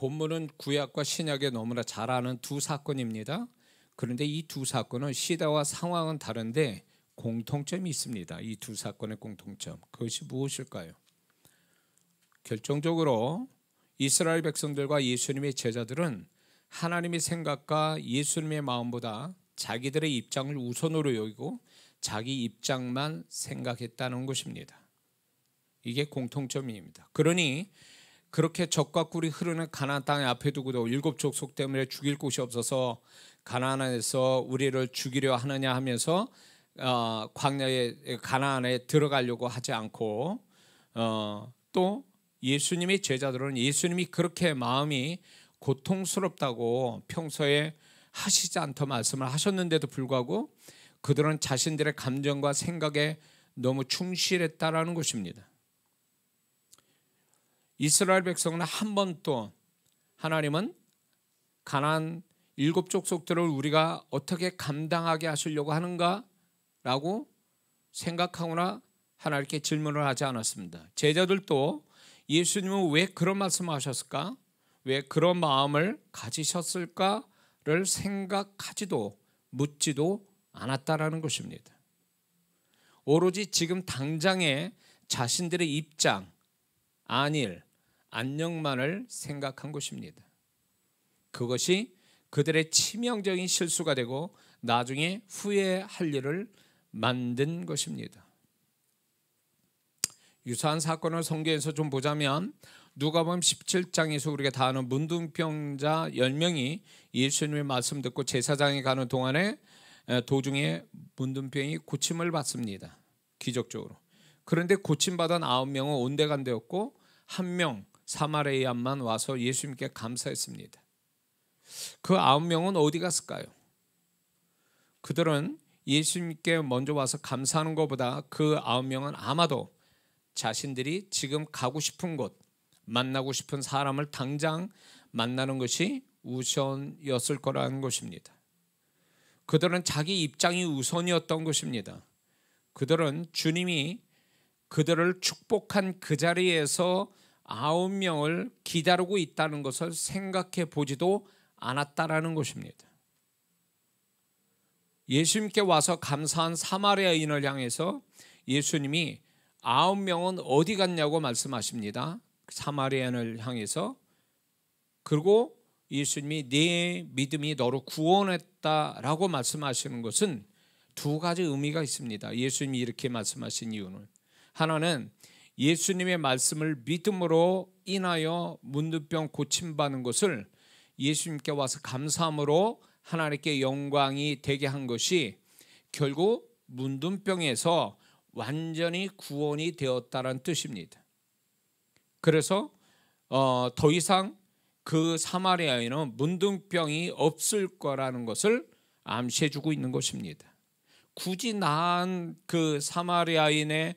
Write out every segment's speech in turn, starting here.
본문은 구약과 신약에 너무나 잘 아는 두 사건입니다. 그런데 이 두 사건은 시대와 상황은 다른데 공통점이 있습니다. 이 두 사건의 공통점, 그것이 무엇일까요? 결정적으로 이스라엘 백성들과 예수님의 제자들은 하나님의 생각과 예수님의 마음보다 자기들의 입장을 우선으로 여기고 자기 입장만 생각했다는 것입니다. 이게 공통점입니다. 그러니 그렇게 적과 꿀이 흐르는 가나안 땅에 앞에 두고도 일곱 족속 때문에 죽일 곳이 없어서 가나안에서 우리를 죽이려 하느냐 하면서 광야에 가나안에 들어가려고 하지 않고 또 예수님의 제자들은 예수님이 그렇게 마음이 고통스럽다고 평소에 하시지 않던 말씀을 하셨는데도 불구하고 그들은 자신들의 감정과 생각에 너무 충실했다라는 것입니다. 이스라엘 백성은 한 번도 하나님은 가나안 일곱 족속들을 우리가 어떻게 감당하게 하시려고 하는가라고 생각하거나 하나님께 질문을 하지 않았습니다. 제자들도 예수님은 왜 그런 말씀을 하셨을까? 왜 그런 마음을 가지셨을까를 생각하지도 묻지도 않았다라는 것입니다. 오로지 지금 당장의 자신들의 입장, 안일, 안녕만을 생각한 것입니다. 그것이 그들의 치명적인 실수가 되고 나중에 후회할 일을 만든 것입니다. 유사한 사건을 성경에서 좀 보자면 누가복음 17장에서 우리가 다 아는 문둥병자 10명이 예수님의 말씀 듣고 제사장에 가는 동안에 도중에 문둥병이 고침을 받습니다. 기적적으로. 그런데 고침받은 9명은 온데간데였고 1명 사마리아인만 와서 예수님께 감사했습니다. 그 9명은 어디 갔을까요? 그들은 예수님께 먼저 와서 감사하는 것보다 그 9명은 아마도 자신들이 지금 가고 싶은 곳, 만나고 싶은 사람을 당장 만나는 것이 우선이었을 거라는 것입니다. 그들은 자기 입장이 우선이었던 것입니다. 그들은 주님이 그들을 축복한 그 자리에서 9명을 기다리고 있다는 것을 생각해 보지도 않았다라는 것입니다. 예수님께 와서 감사한 사마리아인을 향해서 예수님이 9명은 어디 갔냐고 말씀하십니다. 사마리아인을 향해서. 그리고 예수님이 네 믿음이 너를 구원했다라고 말씀하시는 것은 두 가지 의미가 있습니다. 예수님이 이렇게 말씀하신 이유는, 하나는 예수님의 말씀을 믿음으로 인하여 문둥병 고침받는 것을 예수님께 와서 감사함으로 하나님께 영광이 되게 한 것이 결국 문둥병에서 완전히 구원이 되었다는 뜻입니다. 그래서 더 이상 그 사마리아인은 문둥병이 없을 거라는 것을 암시해주고 있는 것입니다. 굳이 나은 그 사마리아인의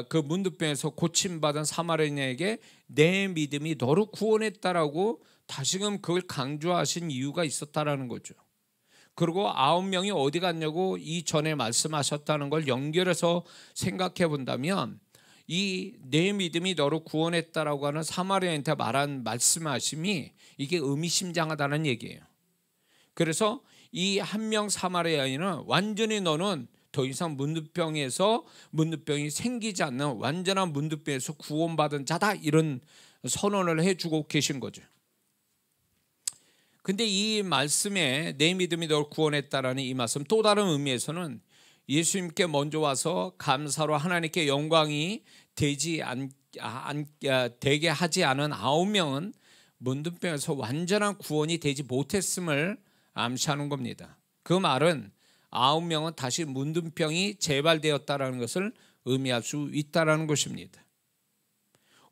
그 문둥병에서 고침받은 사마리아인에게 내 믿음이 너를 구원했다라고 다시금 그걸 강조하신 이유가 있었다라는 거죠. 그리고 9명이 어디 갔냐고 이전에 말씀하셨다는 걸 연결해서 생각해 본다면 이 내 믿음이 너를 구원했다라고 하는 사마리아인한테 말한 말씀하심이 이게 의미심장하다는 얘기예요. 그래서 이 한 명 사마리아인은 완전히 너는 더 이상 문둥병에서 문둥병이 생기지 않는 완전한 문둥병에서 구원받은 자다, 이런 선언을 해주고 계신 거죠. 근데 이 말씀에 내 믿음이 너를 구원했다라는 이 말씀, 또 다른 의미에서는 예수님께 먼저 와서 감사로 하나님께 영광이 되게 하지 않은 9명은 문둥병에서 완전한 구원이 되지 못했음을 암시하는 겁니다. 그 말은 9명은 다시 문둥병이 재발되었다라는 것을 의미할 수 있다라는 것입니다.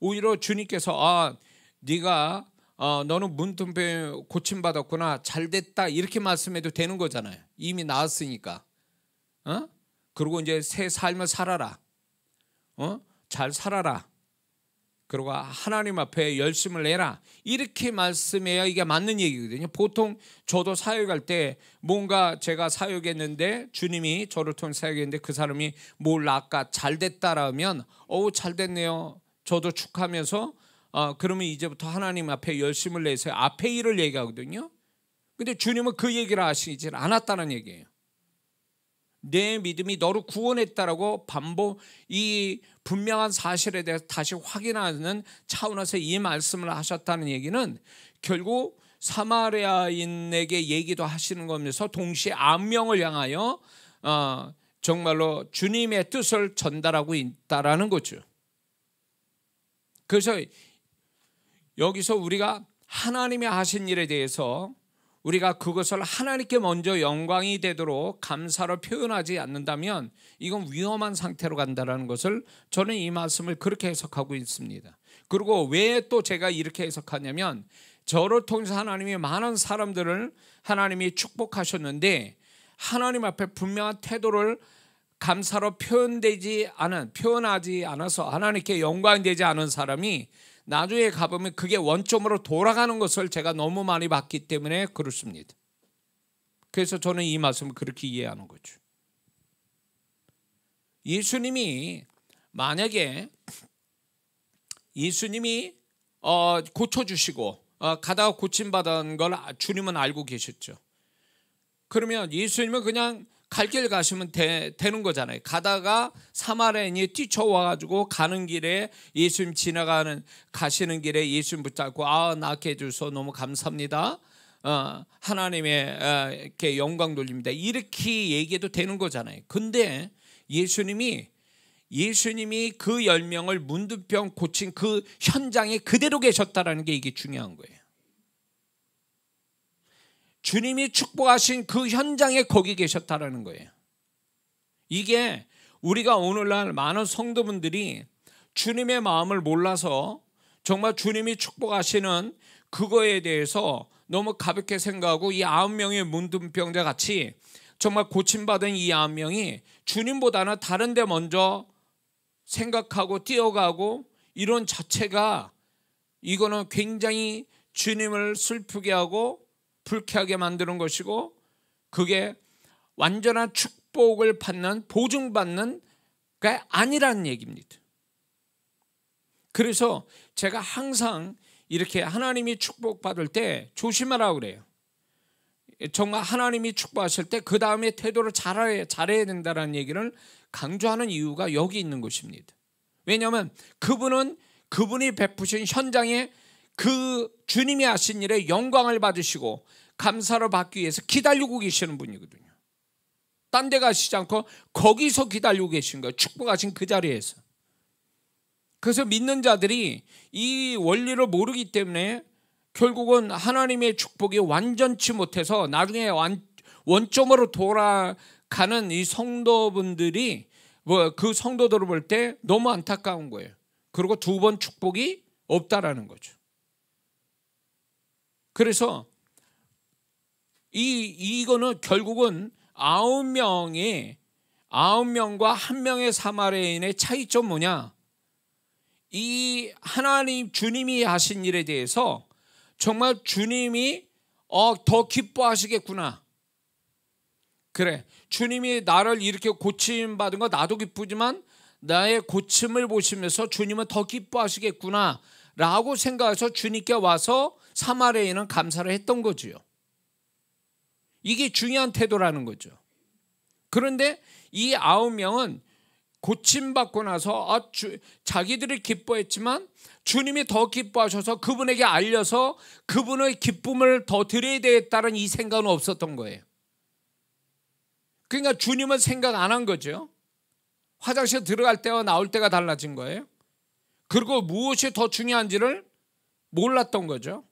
오히려 주님께서 네가 너는 문둥병에 고침받았구나, 잘됐다, 이렇게 말씀해도 되는 거잖아요. 이미 나았으니까. 그리고 이제 새 삶을 살아라. 잘 살아라. 그리고 하나님 앞에 열심을 내라, 이렇게 말씀해야 이게 맞는 얘기거든요. 보통 저도 사역할 때 뭔가 제가 사역했는데 주님이 저를 통해 사역했는데 그 사람이 뭘 아까 잘됐다라면 잘됐네요, 저도 축하하면서 그러면 이제부터 하나님 앞에 열심을 내세요. 앞에 일을 얘기하거든요. 근데 주님은 그 얘기를 하시지 않았다는 얘기예요. 내 믿음이 너를 구원했다라고 이 분명한 사실에 대해서 다시 확인하는 차원에서 이 말씀을 하셨다는 얘기는 결국 사마리아인에게 얘기도 하시는 거면서 동시에 암명을 향하여 정말로 주님의 뜻을 전달하고 있다라는 거죠. 그래서 여기서 우리가 하나님이 하신 일에 대해서 우리가 그것을 하나님께 먼저 영광이 되도록 감사로 표현하지 않는다면 이건 위험한 상태로 간다는 것을 저는 이 말씀을 그렇게 해석하고 있습니다. 그리고 왜 또 제가 이렇게 해석하냐면 저를 통해서 하나님이 많은 사람들을 하나님이 축복하셨는데 하나님 앞에 분명한 태도를 감사로 표현하지 않아서 하나님께 영광이 되지 않은 사람이 나중에 가보면 그게 원점으로 돌아가는 것을 제가 너무 많이 봤기 때문에 그렇습니다. 그래서 저는 이 말씀을 그렇게 이해하는 거죠. 만약에 예수님이 고쳐주시고 가다가 고침받은 걸 주님은 알고 계셨죠. 그러면 예수님은 그냥 갈 길 가시면 되는 거잖아요. 가다가 사마리아인이 뛰쳐와가지고 가는 길에 예수님 가시는 길에 예수님 붙잡고 낫게 해주셔서 너무 감사합니다. 하나님께 영광 돌립니다. 이렇게 얘기해도 되는 거잖아요. 근데 예수님이 그 10명을 문둥병 고친 그 현장에 그대로 계셨다라는 게 이게 중요한 거예요. 주님이 축복하신 그 현장에 거기 계셨다라는 거예요. 이게 우리가 오늘날 많은 성도분들이 주님의 마음을 몰라서 정말 주님이 축복하시는 그거에 대해서 너무 가볍게 생각하고 이 9명의 문둥병자 같이 정말 고침받은 이 9명이 주님보다는 다른 데 먼저 생각하고 뛰어가고 이런 자체가 이거는 굉장히 주님을 슬프게 하고 불쾌하게 만드는 것이고 그게 완전한 축복을 받는 보증받는 게 아니라는 얘기입니다. 그래서 제가 항상 이렇게 하나님이 축복받을 때 조심하라고 그래요. 정말 하나님이 축복하실 때 그 다음에 태도를 잘해야 된다는 얘기를 강조하는 이유가 여기 있는 것입니다. 왜냐하면 그분이 베푸신 현장에 그 주님이 하신 일에 영광을 받으시고 감사를 받기 위해서 기다리고 계시는 분이거든요. 딴 데 가시지 않고 거기서 기다리고 계신 거예요. 축복하신 그 자리에서. 그래서 믿는 자들이 이 원리를 모르기 때문에 결국은 하나님의 축복이 완전치 못해서 나중에 원점으로 돌아가는 이 성도분들이 그 성도들을 볼 때 너무 안타까운 거예요. 그리고 두 번 축복이 없다라는 거죠. 그래서 이거는 결국은 9명과 1명의 사마리아인의 차이점 뭐냐? 이 하나님 주님이 하신 일에 대해서 정말 주님이 더 기뻐하시겠구나. 그래, 주님이 나를 이렇게 고침받은 거 나도 기쁘지만 나의 고침을 보시면서 주님은 더 기뻐하시겠구나 라고 생각해서 주님께 와서 사마리아인은 감사를 했던 거지요. 이게 중요한 태도라는 거죠. 그런데 이 9명은 고침받고 나서 자기들이 기뻐했지만 주님이 더 기뻐하셔서 그분에게 알려서 그분의 기쁨을 더 드려야 되겠다는 이 생각은 없었던 거예요. 그러니까 주님은 생각 안 한 거죠. 화장실 들어갈 때와 나올 때가 달라진 거예요. 그리고 무엇이 더 중요한지를 몰랐던 거죠.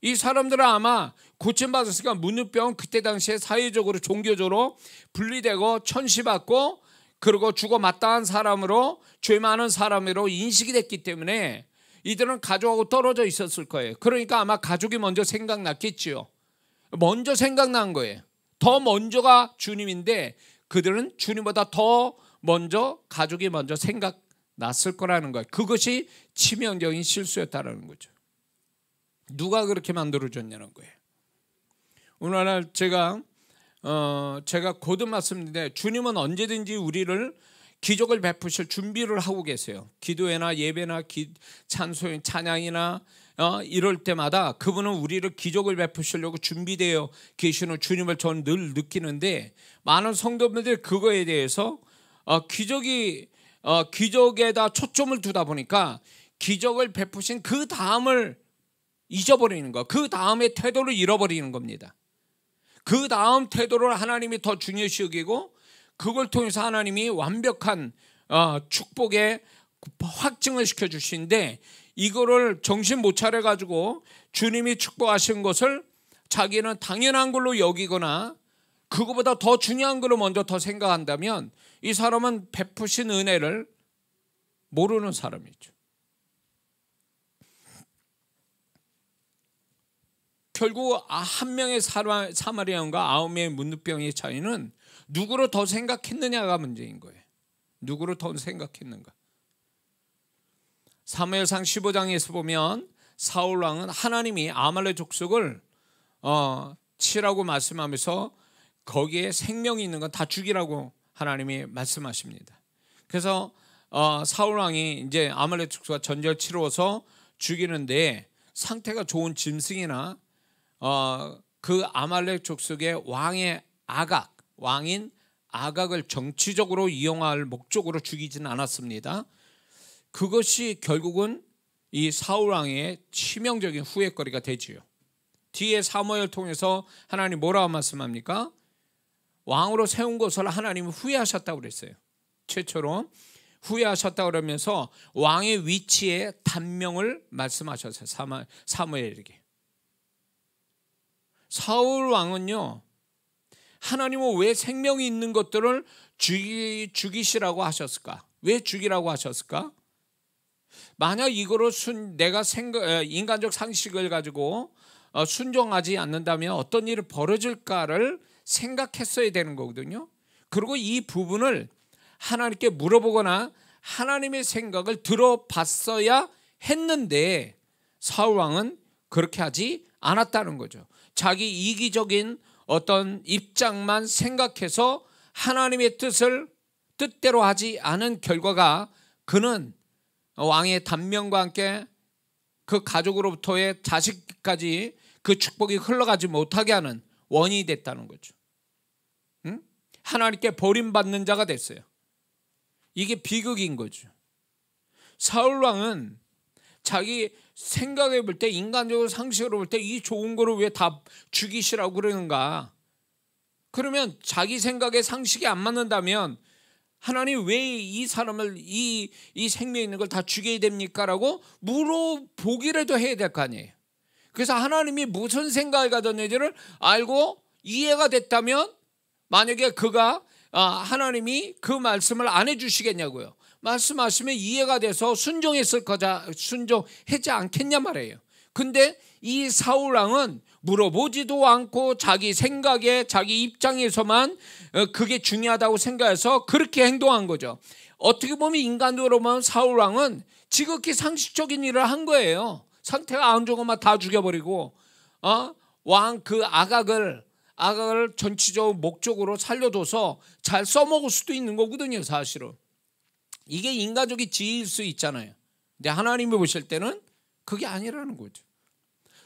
이 사람들은 아마 고침받았으니까 문둥병은 그때 당시에 사회적으로 종교적으로 분리되고 천시받고 그리고 죽어 마땅한 사람으로 죄 많은 사람으로 인식이 됐기 때문에 이들은 가족하고 떨어져 있었을 거예요. 그러니까 아마 가족이 먼저 생각났겠지요. 먼저 생각난 거예요. 더 먼저가 주님인데 그들은 주님보다 더 먼저 가족이 먼저 생각났을 거라는 거예요. 그것이 치명적인 실수였다는 거죠. 누가 그렇게 만들어줬냐는 거예요. 오늘날 제가 거듭 말씀드리는데 주님은 언제든지 우리를 기적을 베푸실 준비를 하고 계세요. 기도회나 예배나 찬송, 찬양이나 이럴 때마다 그분은 우리를 기적을 베푸시려고 준비되어 계시는 주님을 저는 늘 느끼는데, 많은 성도분들이 그거에 대해서 기적에다 초점을 두다 보니까 기적을 베푸신 그 다음을 잊어버리는 거, 그 다음의 태도를 잃어버리는 겁니다. 그 다음 태도를 하나님이 더 중요시 여기고, 그걸 통해서 하나님이 완벽한 축복의 확증을 시켜주시는데, 이거를 정신 못 차려가지고 주님이 축복하신 것을 자기는 당연한 걸로 여기거나 그거보다 더 중요한 걸로 먼저 더 생각한다면, 이 사람은 베푸신 은혜를 모르는 사람이죠. 결국 한 명의 사마리아인과 9명의 문둥병의 차이는 누구를 더 생각했느냐가 문제인 거예요. 누구를 더 생각했는가. 사무엘상 15장에서 보면 사울 왕은 하나님이 아말렉 족속을 치라고 말씀하면서 거기에 생명이 있는 건 다 죽이라고 하나님이 말씀하십니다. 그래서 사울 왕이 이제 아말렉 족속과 전쟁을 치러서 죽이는데, 상태가 좋은 짐승이나 그 아말렉 족속의 왕인 아각을 정치적으로 이용할 목적으로 죽이지는 않았습니다. 그것이 결국은 이 사울 왕의 치명적인 후회거리가 되지요. 뒤에 사무엘 통해서 하나님 뭐라고 말씀합니까? 왕으로 세운 것을 하나님이 후회하셨다고 그랬어요. 최초로 후회하셨다고 그러면서 왕의 위치에 단명을 말씀하셨어요. 사무엘에게. 사울 왕은요, 하나님은 왜 생명이 있는 것들을 죽이시라고 하셨을까? 왜 죽이라고 하셨을까? 만약 이거로 내가 인간적 상식을 가지고 순종하지 않는다면 어떤 일이 벌어질까를 생각했어야 되는 거거든요. 그리고 이 부분을 하나님께 물어보거나 하나님의 생각을 들어봤어야 했는데, 사울 왕은 그렇게 하지 않았다는 거죠. 자기 이기적인 어떤 입장만 생각해서 하나님의 뜻대로 하지 않은 결과가, 그는 왕의 단명과 함께 그 가족으로부터의 자식까지 그 축복이 흘러가지 못하게 하는 원인이 됐다는 거죠. 하나님께 버림받는 자가 됐어요. 이게 비극인 거죠. 사울 왕은 자기 생각해 볼 때, 인간적으로 상식으로 볼 때 이 좋은 거를 왜 다 죽이시라고 그러는가? 그러면 자기 생각에 상식이 안 맞는다면 하나님 왜 이 사람을 이 생명 있는 걸 다 죽여야 됩니까? 라고 물어보기라도 해야 될 거 아니에요. 그래서 하나님이 무슨 생각을 가졌는지를 알고 이해가 됐다면, 만약에 그가 하나님이 그 말씀을 안 해주시겠냐고요. 말씀하시면 이해가 돼서 순종하지 않겠냐 말이에요. 근데 이 사울 왕은 물어보지도 않고 자기 생각에, 자기 입장에서만 그게 중요하다고 생각해서 그렇게 행동한 거죠. 어떻게 보면 인간적으로 보면 사울 왕은 지극히 상식적인 일을 한 거예요. 상태가 안 좋은 것만 다 죽여버리고 왕 그 아각을 전치적 목적으로 살려둬서 잘 써먹을 수도 있는 거거든요. 사실은 이게 인간적인 지혜일 수 있잖아요. 근데 하나님이 보실 때는 그게 아니라는 거죠.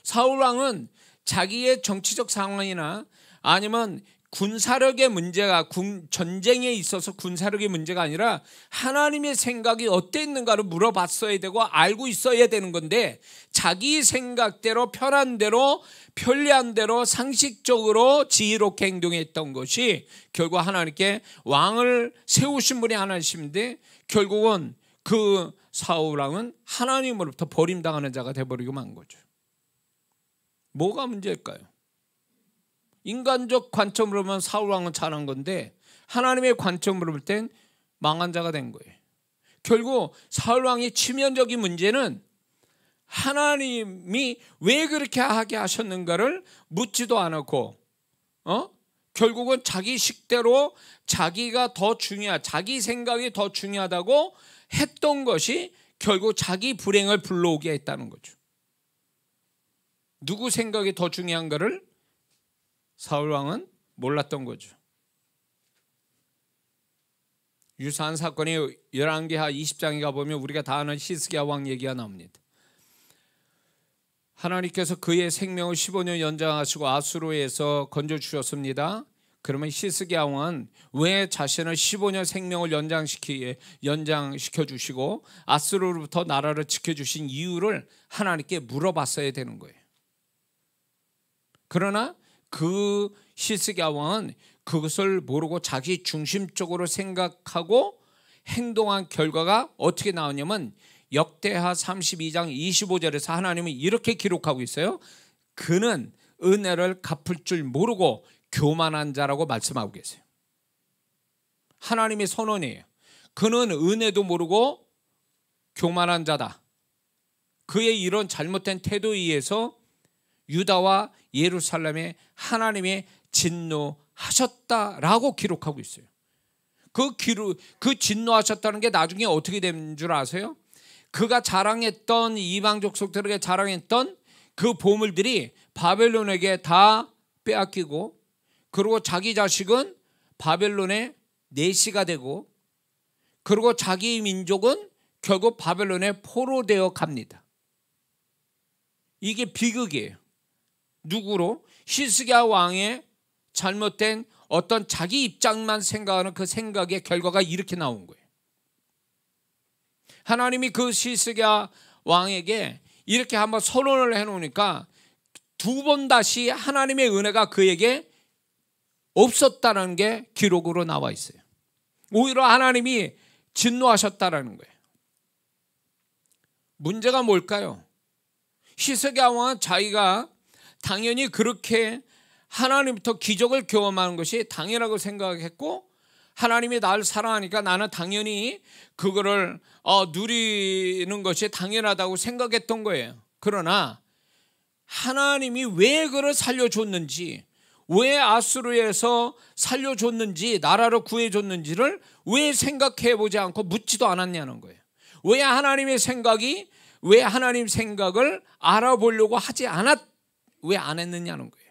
사울 왕은 자기의 정치적 상황이나 아니면 군사력의 문제가, 전쟁에 있어서 군사력의 문제가 아니라 하나님의 생각이 어땠는가를 물어봤어야 되고 알고 있어야 되는 건데, 자기 생각대로 편한 대로 편리한 대로 상식적으로 지혜롭게 행동했던 것이 결국 하나님께 왕을 세우신 분이 하나님이신데, 결국은 그 사울 왕은 하나님으로부터 버림당하는 자가 되어버리고 만 거죠. 뭐가 문제일까요? 인간적 관점으로 보면 사울 왕은 잘한 건데, 하나님의 관점으로 볼 땐 망한 자가 된 거예요. 결국 사울 왕의 치명적인 문제는 하나님이 왜 그렇게 하게 하셨는가를 묻지도 않았고, 결국은 자기 식대로 자기가 더 자기 생각이 더 중요하다고 했던 것이 결국 자기 불행을 불러오게 했다는 거죠. 누구 생각이 더 중요한가를 사울 왕은 몰랐던 거죠. 유사한 사건이 열왕기하 20장에 가보면 우리가 다 아는 히스기야 왕 얘기가 나옵니다. 하나님께서 그의 생명을 15년 연장하시고 아수르에서 건져주셨습니다. 그러면 히스기야 왕은 왜 자신을 15년 생명을 연장시켜 주시고 아수르로부터 나라를 지켜주신 이유를 하나님께 물어봤어야 되는 거예요. 그러나 그 히스기야 왕은 그것을 모르고 자기 중심적으로 생각하고 행동한 결과가 어떻게 나오냐면 역대하 32장 25절에서 하나님은 이렇게 기록하고 있어요. 그는 은혜를 갚을 줄 모르고 교만한 자라고 말씀하고 계세요. 하나님의 선언이에요. 그는 은혜도 모르고 교만한 자다. 그의 이런 잘못된 태도에 의해서 유다와 예루살렘에 하나님의 진노하셨다라고 기록하고 있어요. 그 진노하셨다는 게 나중에 어떻게 된 줄 아세요? 그가 자랑했던 이방 족속들에게 자랑했던 그 보물들이 바벨론에게 다 빼앗기고, 그리고 자기 자식은 바벨론의 내시가 되고, 그리고 자기 민족은 결국 바벨론에 포로되어 갑니다. 이게 비극이에요. 누구로? 히스기야 왕의 잘못된 어떤 자기 입장만 생각하는 그 생각의 결과가 이렇게 나온 거예요. 하나님이 그 히스기야 왕에게 이렇게 한번 선언을 해놓으니까 두 번 다시 하나님의 은혜가 그에게 없었다는 게 기록으로 나와 있어요. 오히려 하나님이 진노하셨다라는 거예요. 문제가 뭘까요? 히스기야 왕은 자기가 당연히 그렇게 하나님부터 기적을 경험하는 것이 당연하고 생각했고, 하나님이 나를 사랑하니까 나는 당연히 그거를 누리는 것이 당연하다고 생각했던 거예요. 그러나 하나님이 왜 그를 살려줬는지, 왜 아수르에서 살려줬는지, 나라를 구해줬는지를 왜 생각해보지 않고 묻지도 않았냐는 거예요. 왜 하나님 생각을 알아보려고 왜 안 했느냐는 거예요.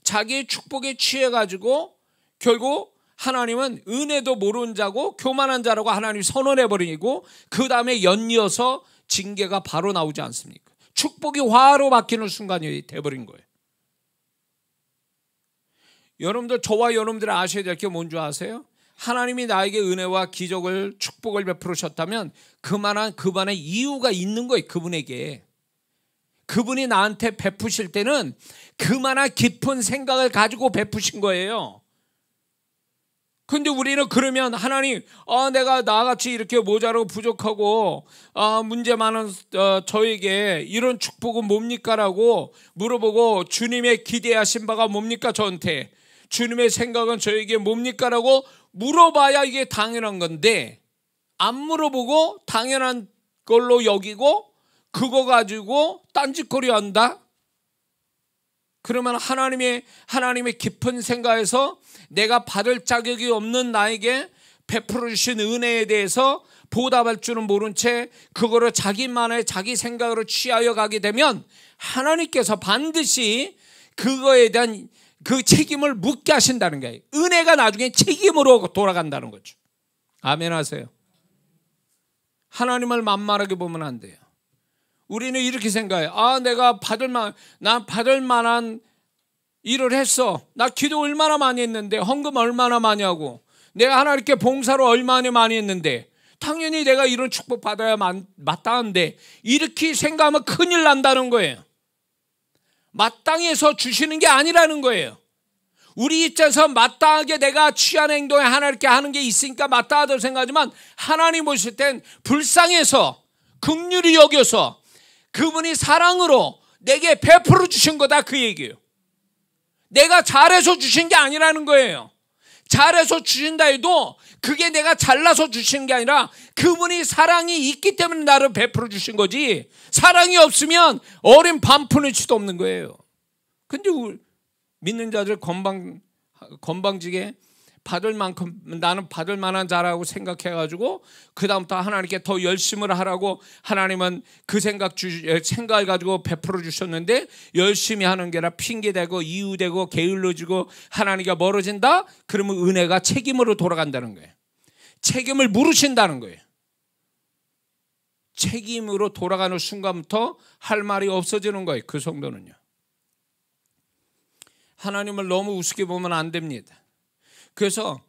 자기의 축복에 취해가지고 결국 하나님은 은혜도 모르는 자고 교만한 자라고 하나님이 선언해버리고, 그 다음에 연이어서 징계가 바로 나오지 않습니까? 축복이 화로 바뀌는 순간이 돼버린 거예요. 여러분들, 저와 여러분들이 아셔야 될 게 뭔지 아세요? 하나님이 나에게 은혜와 기적을, 축복을 베풀으셨다면 그만한 이유가 있는 거예요. 그분에게. 그분이 나한테 베푸실 때는 그만한 깊은 생각을 가지고 베푸신 거예요. 근데 우리는 그러면 하나님, 내가 나같이 이렇게 모자라고 부족하고 문제 많은 저에게 이런 축복은 뭡니까? 라고 물어보고, 주님의 기대하신 바가 뭡니까? 저한테 주님의 생각은 저에게 뭡니까? 라고 물어봐야 이게 당연한 건데, 안 물어보고 당연한 걸로 여기고 그거 가지고 딴짓거리 한다? 그러면 하나님의 깊은 생각에서 내가 받을 자격이 없는 나에게 베풀어 주신 은혜에 대해서 보답할 줄은 모른 채 그거를 자기만의 자기 생각으로 취하여 가게 되면 하나님께서 반드시 그거에 대한 그 책임을 묻게 하신다는 거예요. 은혜가 나중에 책임으로 돌아간다는 거죠. 아멘 하세요. 하나님을 만만하게 보면 안 돼요. 우리는 이렇게 생각해요. 내가 난 받을 만한 일을 했어. 나 기도 얼마나 많이 했는데, 헌금 얼마나 많이 하고, 내가 하나님께 봉사를 얼마나 많이 했는데, 당연히 내가 이런 축복 받아야 마땅한데, 이렇게 생각하면 큰일 난다는 거예요. 마땅해서 주시는 게 아니라는 거예요. 우리 입장에서 마땅하게 내가 취한 행동에 하나님께 하는 게 있으니까 마땅하다고 생각하지만, 하나님 보실 땐 불쌍해서 긍휼히 여겨서 그분이 사랑으로 내게 베풀어 주신 거다, 그 얘기예요. 내가 잘해서 주신 게 아니라는 거예요. 잘해서 주신다 해도 그게 내가 잘나서 주신 게 아니라 그분이 사랑이 있기 때문에 나를 베풀어 주신 거지, 사랑이 없으면 어린 반푼을치도 없는 거예요. 근데 믿는 자들 건방지게 받을 만큼, 나는 받을 만한 자라고 생각해가지고 그 다음부터 하나님께 더 열심을 하라고, 하나님은 그 생각을 가지고 베풀어 주셨는데 열심히 하는 게 아니라 핑계대고 이유대고 게을러지고 하나님과 멀어진다? 그러면 은혜가 책임으로 돌아간다는 거예요. 책임을 물으신다는 거예요. 책임으로 돌아가는 순간부터 할 말이 없어지는 거예요. 그 성도는요. 하나님을 너무 우습게 보면 안 됩니다. 그래서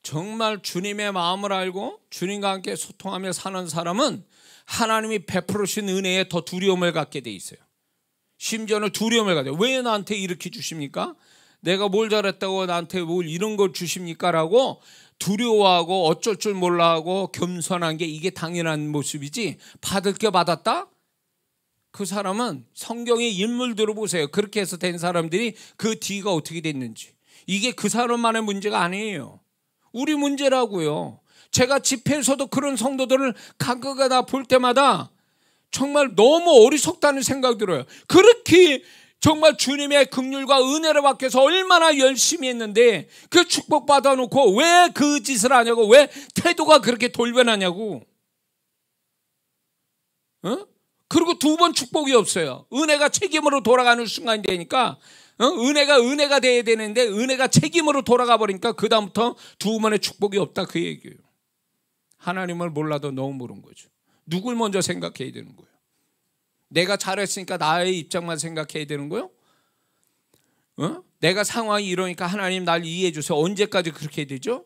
정말 주님의 마음을 알고 주님과 함께 소통하며 사는 사람은 하나님이 베풀으신 은혜에 더 두려움을 갖게 돼 있어요. 심지어는 두려움을 가져요. 왜 나한테 이렇게 주십니까? 내가 뭘 잘했다고 나한테 뭘 이런 걸 주십니까? 라고 두려워하고 어쩔 줄 몰라 하고 겸손한 게 이게 당연한 모습이지, 받을 게 받았다? 그 사람은 성경의 인물들을 보세요. 그렇게 해서 된 사람들이 그 뒤가 어떻게 됐는지. 이게 그 사람만의 문제가 아니에요. 우리 문제라고요. 제가 집회에서도 그런 성도들을 가끔가다 볼 때마다 정말 너무 어리석다는 생각이 들어요. 그렇게 정말 주님의 긍휼과 은혜를 받기 위해서 얼마나 열심히 했는데 그 축복 받아놓고 왜 그 짓을 하냐고, 왜 태도가 그렇게 돌변하냐고. 그리고 두 번 축복이 없어요. 은혜가 책임으로 돌아가는 순간이 되니까 은혜가 돼야 되는데 은혜가 책임으로 돌아가 버리니까 그 다음부터 두 번의 축복이 없다, 그 얘기예요. 하나님을 몰라도 너무 모르는 거죠. 누굴 먼저 생각해야 되는 거예요? 내가 잘했으니까 나의 입장만 생각해야 되는 거예요? 내가 상황이 이러니까 하나님 날 이해해 주세요. 언제까지 그렇게 되죠?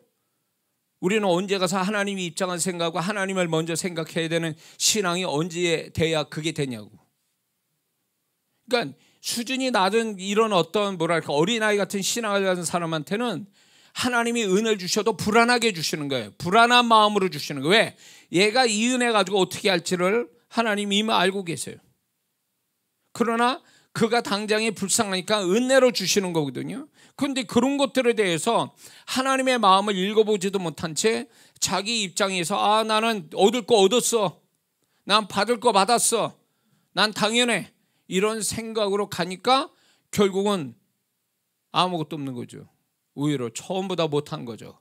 우리는 언제 가서 하나님의 입장을 생각하고 하나님을 먼저 생각해야 되는 신앙이 언제 돼야 그게 되냐고. 그러니까 수준이 낮은 이런 어떤 뭐랄까 어린아이 같은 신앙을 가진 사람한테는 하나님이 은혜를 주셔도 불안하게 주시는 거예요. 불안한 마음으로 주시는 거예요. 왜? 얘가 이 은혜 가지고 어떻게 할지를 하나님이 이미 알고 계세요. 그러나 그가 당장에 불쌍하니까 은혜로 주시는 거거든요. 그런데 그런 것들에 대해서 하나님의 마음을 읽어보지도 못한 채 자기 입장에서 나는 얻을 거 얻었어, 난 받을 거 받았어, 난 당연해, 이런 생각으로 가니까 결국은 아무것도 없는 거죠. 오히려 처음보다 못한 거죠.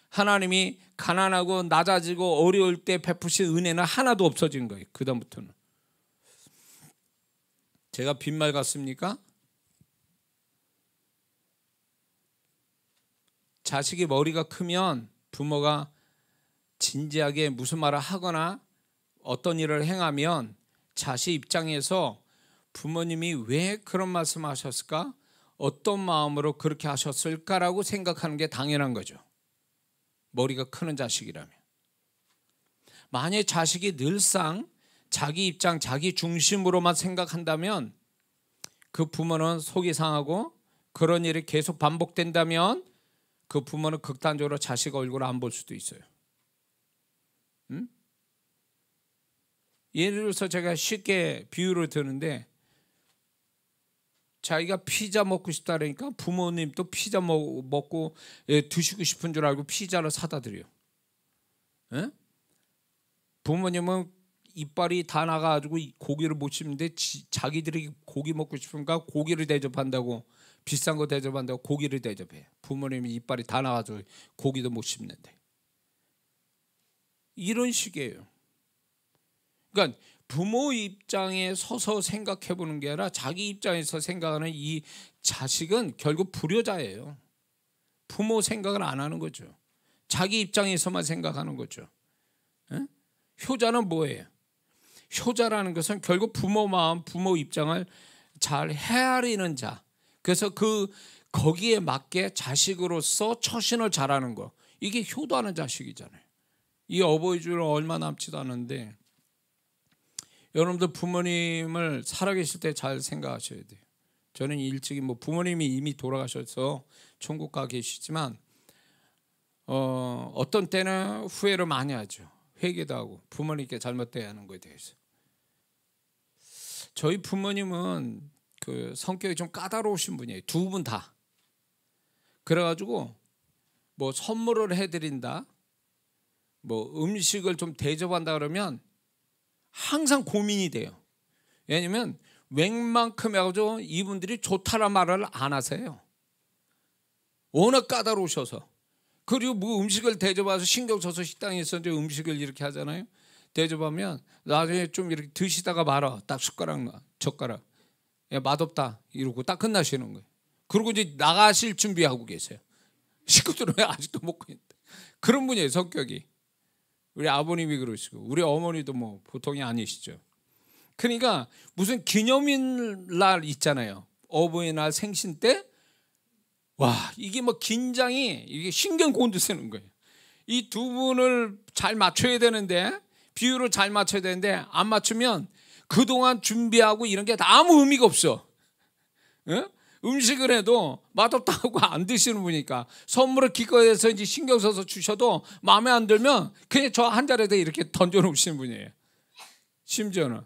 하나님이 가난하고 낮아지고 어려울 때 베푸신 은혜는 하나도 없어진 거예요. 그 다음부터는. 제가 빈말 같습니까? 자식이 머리가 크면 부모가 진지하게 무슨 말을 하거나 어떤 일을 행하면 자식 입장에서 부모님이 왜 그런 말씀을 하셨을까? 어떤 마음으로 그렇게 하셨을까라고 생각하는 게 당연한 거죠. 머리가 크는 자식이라면. 만약 자식이 늘상 자기 입장, 자기 중심으로만 생각한다면 그 부모는 속이 상하고, 그런 일이 계속 반복된다면 그 부모는 극단적으로 자식 얼굴을 안 볼 수도 있어요. 예를 들어서 제가 쉽게 비유를 드는데, 자기가 피자 먹고 싶다 그러니까 부모님도 피자 먹고 드시고 싶은 줄 알고 피자를 사다 드려요. 부모님은 이빨이 다 나가가지고 고기를 못 씹는데 자기들이 고기 먹고 싶으니까 고기를 대접한다고, 비싼 거 대접한다고 고기를 대접해. 부모님이 이빨이 다 나가서 고기도 못 씹는데. 이런 식이에요. 그러니까 부모 입장에 서서 생각해 보는 게 아니라 자기 입장에서 생각하는 이 자식은 결국 불효자예요. 부모 생각을 안 하는 거죠. 자기 입장에서만 생각하는 거죠. 효자는 뭐예요? 효자라는 것은 결국 부모 마음, 부모 입장을 잘 헤아리는 자. 그래서 거기에 맞게 자식으로서 처신을 잘하는 거. 이게 효도하는 자식이잖아요. 이 어버이 주일 얼마 남지도 않은데 여러분들 부모님을 살아계실 때 잘 생각하셔야 돼요. 저는 일찍이 부모님이 이미 돌아가셔서 천국 가 계시지만 어떤 때는 후회를 많이 하죠. 회개도 하고 부모님께 잘못돼야 하는 것에 대해서. 저희 부모님은 그 성격이 좀 까다로우신 분이에요. 두 분 다. 그래가지고 선물을 해드린다, 음식을 좀 대접한다 그러면 항상 고민이 돼요. 왜냐면 웬만큼 해가지고 이분들이 좋다란 말을 안 하세요. 워낙 까다로우셔서. 그리고 음식을 대접해서 신경 써서 식당에서 이제 음식을 이렇게 하잖아요. 대접하면 나중에 좀 이렇게 드시다가 말아. 딱 젓가락. 야, 맛없다 이러고 딱 끝나시는 거예요. 그리고 이제 나가실 준비하고 계세요. 식구들은 아직도 먹고 있는데. 그런 분이에요, 성격이. 우리 아버님이 그러시고 우리 어머니도 뭐 보통이 아니시죠. 그러니까 무슨 기념일 있잖아요. 어버이날 생신 때 와, 이게 뭐 긴장이 이게 신경 곤두세는 거예요. 이 두 분을 잘 맞춰야 되는데 비율을 잘 맞춰야 되는데 안 맞추면 그동안 준비하고 이런 게 아무 의미가 없어. 응? 음식을 해도 맛없다고 안 드시는 분이니까 선물을 기꺼이 해서 이제 신경 써서 주셔도 마음에 안 들면 그냥 저 한 자리에다 이렇게 던져 놓으시는 분이에요. 심지어는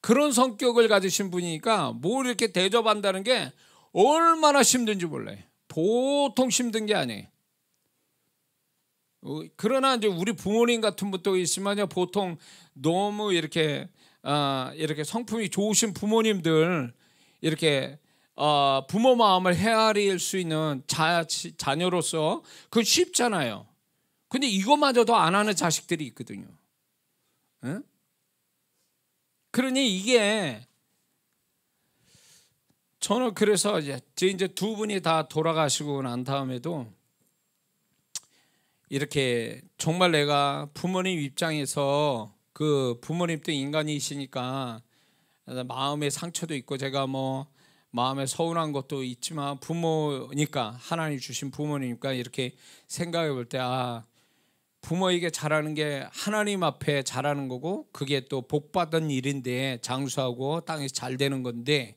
그런 성격을 가지신 분이니까 뭘 이렇게 대접한다는 게 얼마나 힘든지 몰라요. 보통 힘든 게 아니에요. 그러나 이제 우리 부모님 같은 분도 있으면요, 보통 너무 이렇게 성품이 좋으신 부모님들 이렇게 부모 마음을 헤아릴 수 있는 자녀로서 그건 쉽잖아요. 근데 이거마저도 안 하는 자식들이 있거든요. 응? 그러니 이게 저는 그래서 이제 두 분이 다 돌아가시고 난 다음에도 이렇게 정말 내가 부모님 입장에서 그 부모님도 인간이시니까 마음의 상처도 있고 제가 뭐 마음에 서운한 것도 있지만 부모니까 하나님 주신 부모니까 이렇게 생각해 볼 때 부모에게 잘하는 게 하나님 앞에 잘하는 거고 그게 또 복받은 일인데 장수하고 땅에서 잘 되는 건데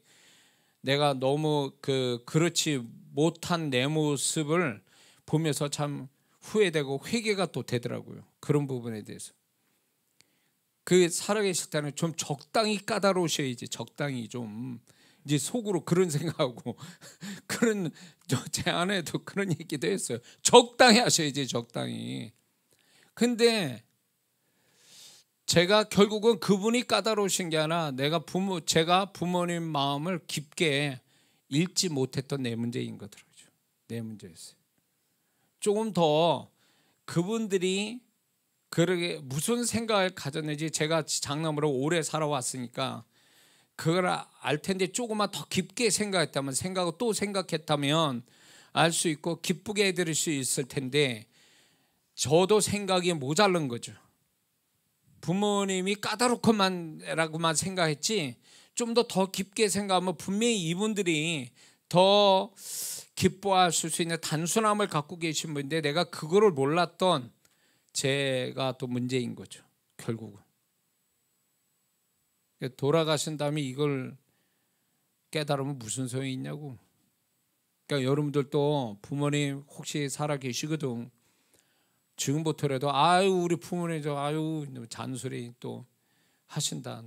내가 너무 그렇지 못한 내 모습을 보면서 참 후회되고 회개가 또 되더라고요. 그런 부분에 대해서. 살아계실 때는 좀 적당히 까다로우셔야지. 적당히 좀 이제 속으로 그런 생각하고 그런 제 아내도 그런 얘기도 했어요. 적당히 하셔야지. 적당히. 근데 제가 결국은 그분이 까다로우신 게 아니라 제가 부모님 마음을 깊게 읽지 못했던 내 문제인 거더라고요. 내 문제였어요. 조금 더 그분들이 그러게 무슨 생각을 가졌는지 제가 장남으로 오래 살아왔으니까 그걸 알 텐데 조금만 더 깊게 생각하고 또 생각했다면 알 수 있고 기쁘게 해드릴 수 있을 텐데 저도 생각이 모자른 거죠. 부모님이 까다롭구만라고만 생각했지 좀 더 깊게 생각하면 분명히 이분들이 더 기뻐하실 수 있는 단순함을 갖고 계신 분인데 내가 그거를 몰랐던 제가 또 문제인 거죠. 결국은 돌아가신 다음에 이걸 깨달으면 무슨 소용이 있냐고. 그러니까 여러분들도 부모님 혹시 살아 계시거든. 지금부터라도 우리 부모님 잔소리 또 하신다.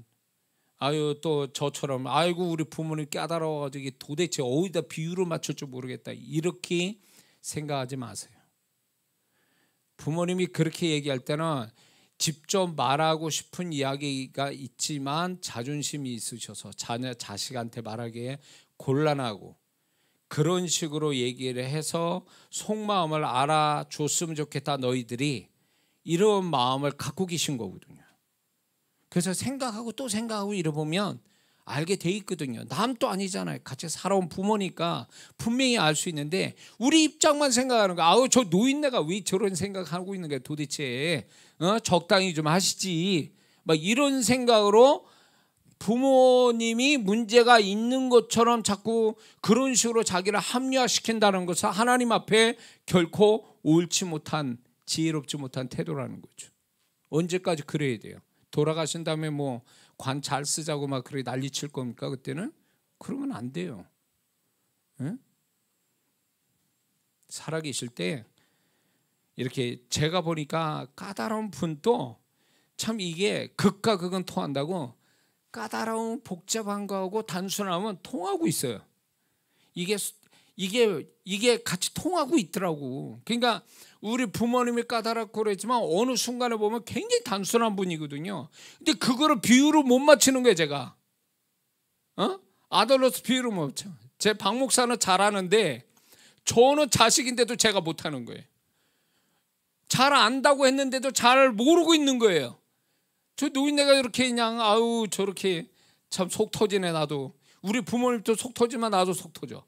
또 저처럼 아이고 우리 부모님 까다로워가지고 이게 도대체 어디다 비율을 맞출 줄 모르겠다 이렇게 생각하지 마세요. 부모님이 그렇게 얘기할 때는 직접 말하고 싶은 이야기가 있지만 자존심이 있으셔서 자식한테 말하기에 곤란하고 그런 식으로 얘기를 해서 속마음을 알아줬으면 좋겠다 너희들이 이런 마음을 갖고 계신 거거든요. 그래서 생각하고 또 생각하고 이러보면 알게 돼 있거든요. 남도 아니잖아요. 같이 살아온 부모니까 분명히 알 수 있는데 우리 입장만 생각하는 거. 저 노인네가 왜 저런 생각하고 있는 거야 도대체. 적당히 좀 하시지. 막 이런 생각으로 부모님이 문제가 있는 것처럼 자꾸 그런 식으로 자기를 합리화시킨다는 것은 하나님 앞에 결코 옳지 못한 지혜롭지 못한 태도라는 거죠. 언제까지 그래야 돼요? 돌아가신 다음에 뭐 관 잘 쓰자고 막 그렇게 난리 칠 겁니까 그때는? 그러면 안 돼요. 응? 살아계실 때 이렇게 제가 보니까 까다로운 분도 참 이게 극과 극은 통한다고 까다로운 복잡한 거하고 단순함은 통하고 있어요. 이게 같이 통하고 있더라고. 그러니까 우리 부모님이 까다롭고 그랬지만 어느 순간에 보면 굉장히 단순한 분이거든요. 근데 그거를 비율을 못 맞추는 거예요, 제가. 아들로서 비율을 못 맞춰. 제 박 목사는 잘하는데 저는 자식인데도 제가 못하는 거예요. 잘 안다고 했는데도 잘 모르고 있는 거예요. 저 노인네가 이렇게 그냥 저렇게 참 속 터지네 나도. 우리 부모님도 속 터지면 나도 속 터져.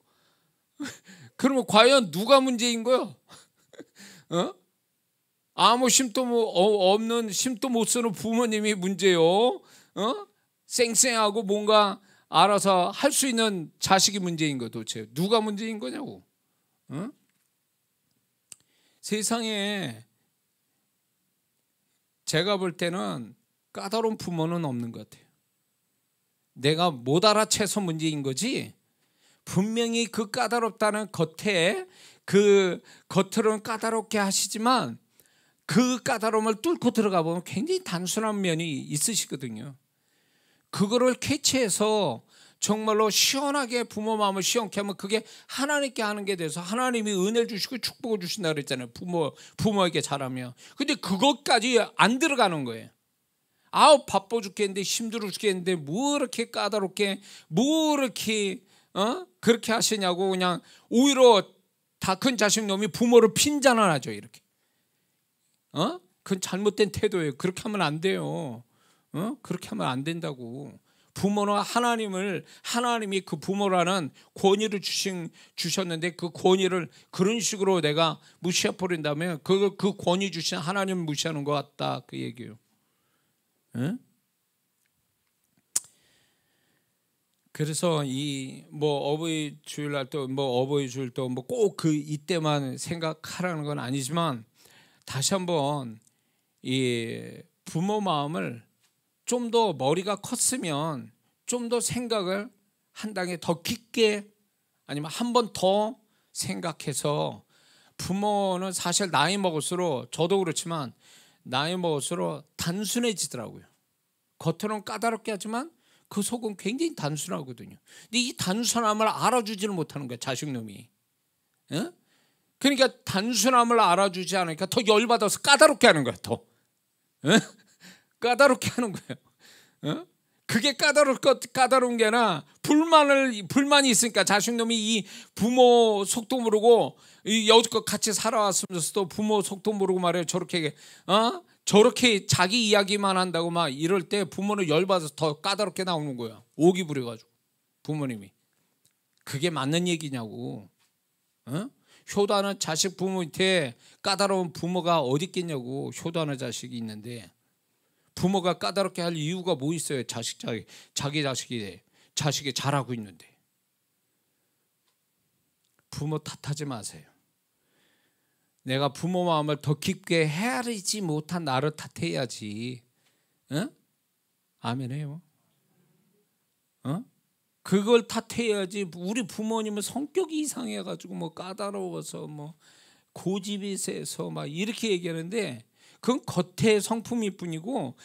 그러면 과연 누가 문제인 거요? 아무 힘도 없는, 힘도 못 쓰는 부모님이 문제요. 쌩쌩하고 뭔가 알아서 할 수 있는 자식이 문제인 거 도대체 누가 문제인 거냐고. 세상에 제가 볼 때는 까다로운 부모는 없는 것 같아요. 내가 못 알아채서 문제인 거지, 분명히 그 까다롭다는 겉에, 그 겉으로는 까다롭게 하시지만 그 까다로움을 뚫고 들어가 보면 굉장히 단순한 면이 있으시거든요. 그거를 캐치해서 정말로 시원하게 부모 마음을 시원케 하면 그게 하나님께 하는 게 돼서 하나님이 은혜를 주시고 축복을 주신다 그랬잖아요. 부모에게 잘하면. 근데 그것까지 안 들어가는 거예요. 아우 바빠 죽겠는데 힘들어 죽겠는데 뭐 이렇게 까다롭게 뭐 이렇게 그렇게 하시냐고, 그냥 오히려 다 큰 자식 놈이 부모를 핀잔을 하죠. 이렇게. 그건 잘못된 태도예요. 그렇게 하면 안 돼요. 그렇게 하면 안 된다고. 부모는 하나님이 그 부모라는 권위를 주셨는데 그 권위를 그런 식으로 내가 무시해 버린다면 그 권위 주신 하나님을 무시하는 것 같다, 그 얘기예요. 그래서 이 뭐 어버이 주일날도 뭐 어버이 주일도 뭐 꼭 그 이때만 생각하라는 건 아니지만, 다시 한번 이 부모 마음을 좀 더 머리가 컸으면 좀 더 생각을 한 단계 더 깊게, 아니면 한 번 더 생각해서, 부모는 사실 나이 먹을수록, 저도 그렇지만 나이 먹을수록 단순해지더라고요. 겉으로는 까다롭게 하지만 그 속은 굉장히 단순하거든요. 근데 이 단순함을 알아주지를 못하는 거예요, 자식놈이. 그러니까 단순함을 알아주지 않으니까 더 열받아서 까다롭게 하는 거야. 더 까다롭게 하는 거예요. 그게 까다로운 게 아니라 불만이 있으니까, 자식놈이 이 부모 속도 모르고 여지껏 같이 살아왔으면서도 부모 속도 모르고 말이에요. 저렇게 자기 이야기만 한다고 막 이럴 때 부모는 열받아서 더 까다롭게 나오는 거야. 오기 부려가지고 부모님이. 그게 맞는 얘기냐고. 효도하는 자식 부모 밑에 까다로운 부모가 어디 있겠냐고. 효도하는 자식이 있는데 부모가 까다롭게 할 이유가 뭐 있어요? 자기 자식이 잘하고 있는데. 부모 탓하지 마세요. 내가 부모 마음을 더 깊게 헤아리지 못한 나를 탓해야지. 아멘해요. 그걸 탓해야지. 우리 부모님은 성격이 이상해가지고 뭐 까다로워서 뭐 고집이 세서 막 이렇게 얘기하는데, 그건 겉의 성품일 뿐이고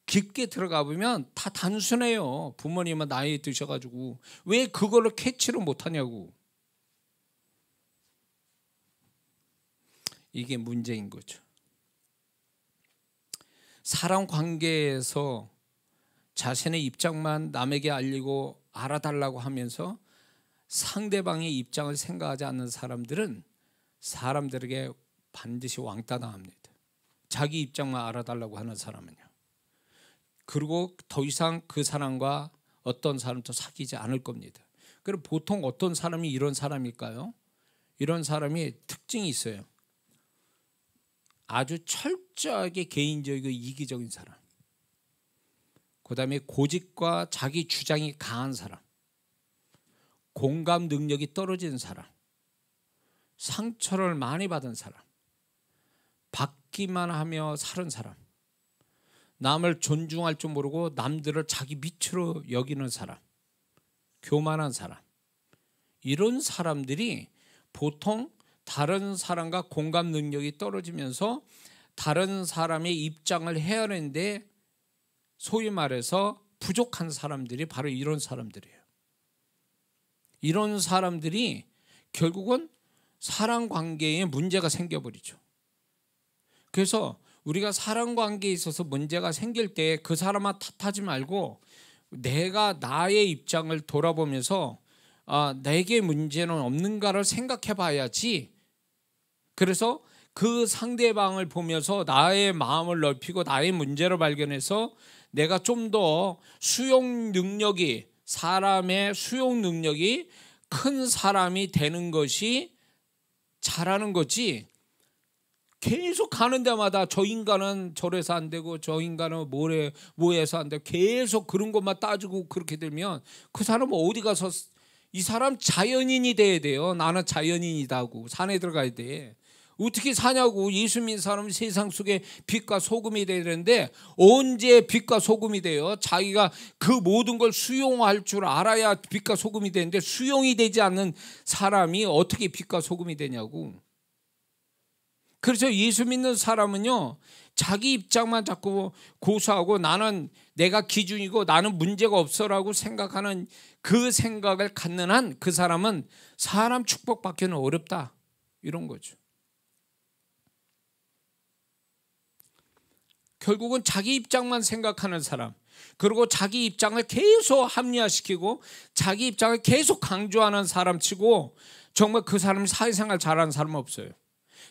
깊게 들어가 보면 다 단순해요. 부모님은 나이 드셔가지고 왜 그거를 캐치를 못하냐고. 이게 문제인 거죠. 사람 관계에서 자신의 입장만 남에게 알리고 알아달라고 하면서 상대방의 입장을 생각하지 않는 사람들은 사람들에게 반드시 왕따 당합니다. 자기 입장만 알아달라고 하는 사람은요. 그리고 더 이상 그 사람과 어떤 사람도 사귀지 않을 겁니다. 그리고 보통 어떤 사람이 이런 사람일까요? 이런 사람이 특징이 있어요. 아주 철저하게 개인적이고 이기적인 사람, 그 다음에 고집과 자기 주장이 강한 사람, 공감 능력이 떨어지는 사람, 상처를 많이 받은 사람, 받기만 하며 사는 사람, 남을 존중할 줄 모르고 남들을 자기 밑으로 여기는 사람, 교만한 사람, 이런 사람들이 보통 다른 사람과 공감 능력이 떨어지면서 다른 사람의 입장을 헤아리는데 소위 말해서 부족한 사람들이 바로 이런 사람들이에요. 이런 사람들이 결국은 사람 관계에 문제가 생겨버리죠. 그래서 우리가 사람 관계에 있어서 문제가 생길 때 그 사람만 탓하지 말고 내가 나의 입장을 돌아보면서 내게 문제는 없는가를 생각해 봐야지. 그래서 그 상대방을 보면서 나의 마음을 넓히고 나의 문제를 발견해서 내가 좀 더 사람의 수용 능력이 큰 사람이 되는 것이 잘하는 거지. 계속 가는 데마다 저 인간은 저래서 안 되고 저 인간은 뭐해서 안 되고 계속 그런 것만 따지고 그렇게 되면 그 사람은 어디 가서 이 사람 자연인이 돼야 돼요. 나는 자연인이다 하고 산에 들어가야 돼. 어떻게 사냐고. 예수 믿는 사람은 세상 속에 빛과 소금이 돼야 되는데 언제 빛과 소금이 돼요? 자기가 그 모든 걸 수용할 줄 알아야 빛과 소금이 되는데 수용이 되지 않는 사람이 어떻게 빛과 소금이 되냐고. 그래서 예수 믿는 사람은요, 자기 입장만 자꾸 고수하고 나는 내가 기준이고 나는 문제가 없어라고 생각하는 그 생각을 갖는 한 그 사람은 사람 축복받기는 어렵다, 이런 거죠. 결국은 자기 입장만 생각하는 사람, 그리고 자기 입장을 계속 합리화시키고 자기 입장을 계속 강조하는 사람 치고 정말 그 사람이 사회생활 잘하는 사람은 없어요.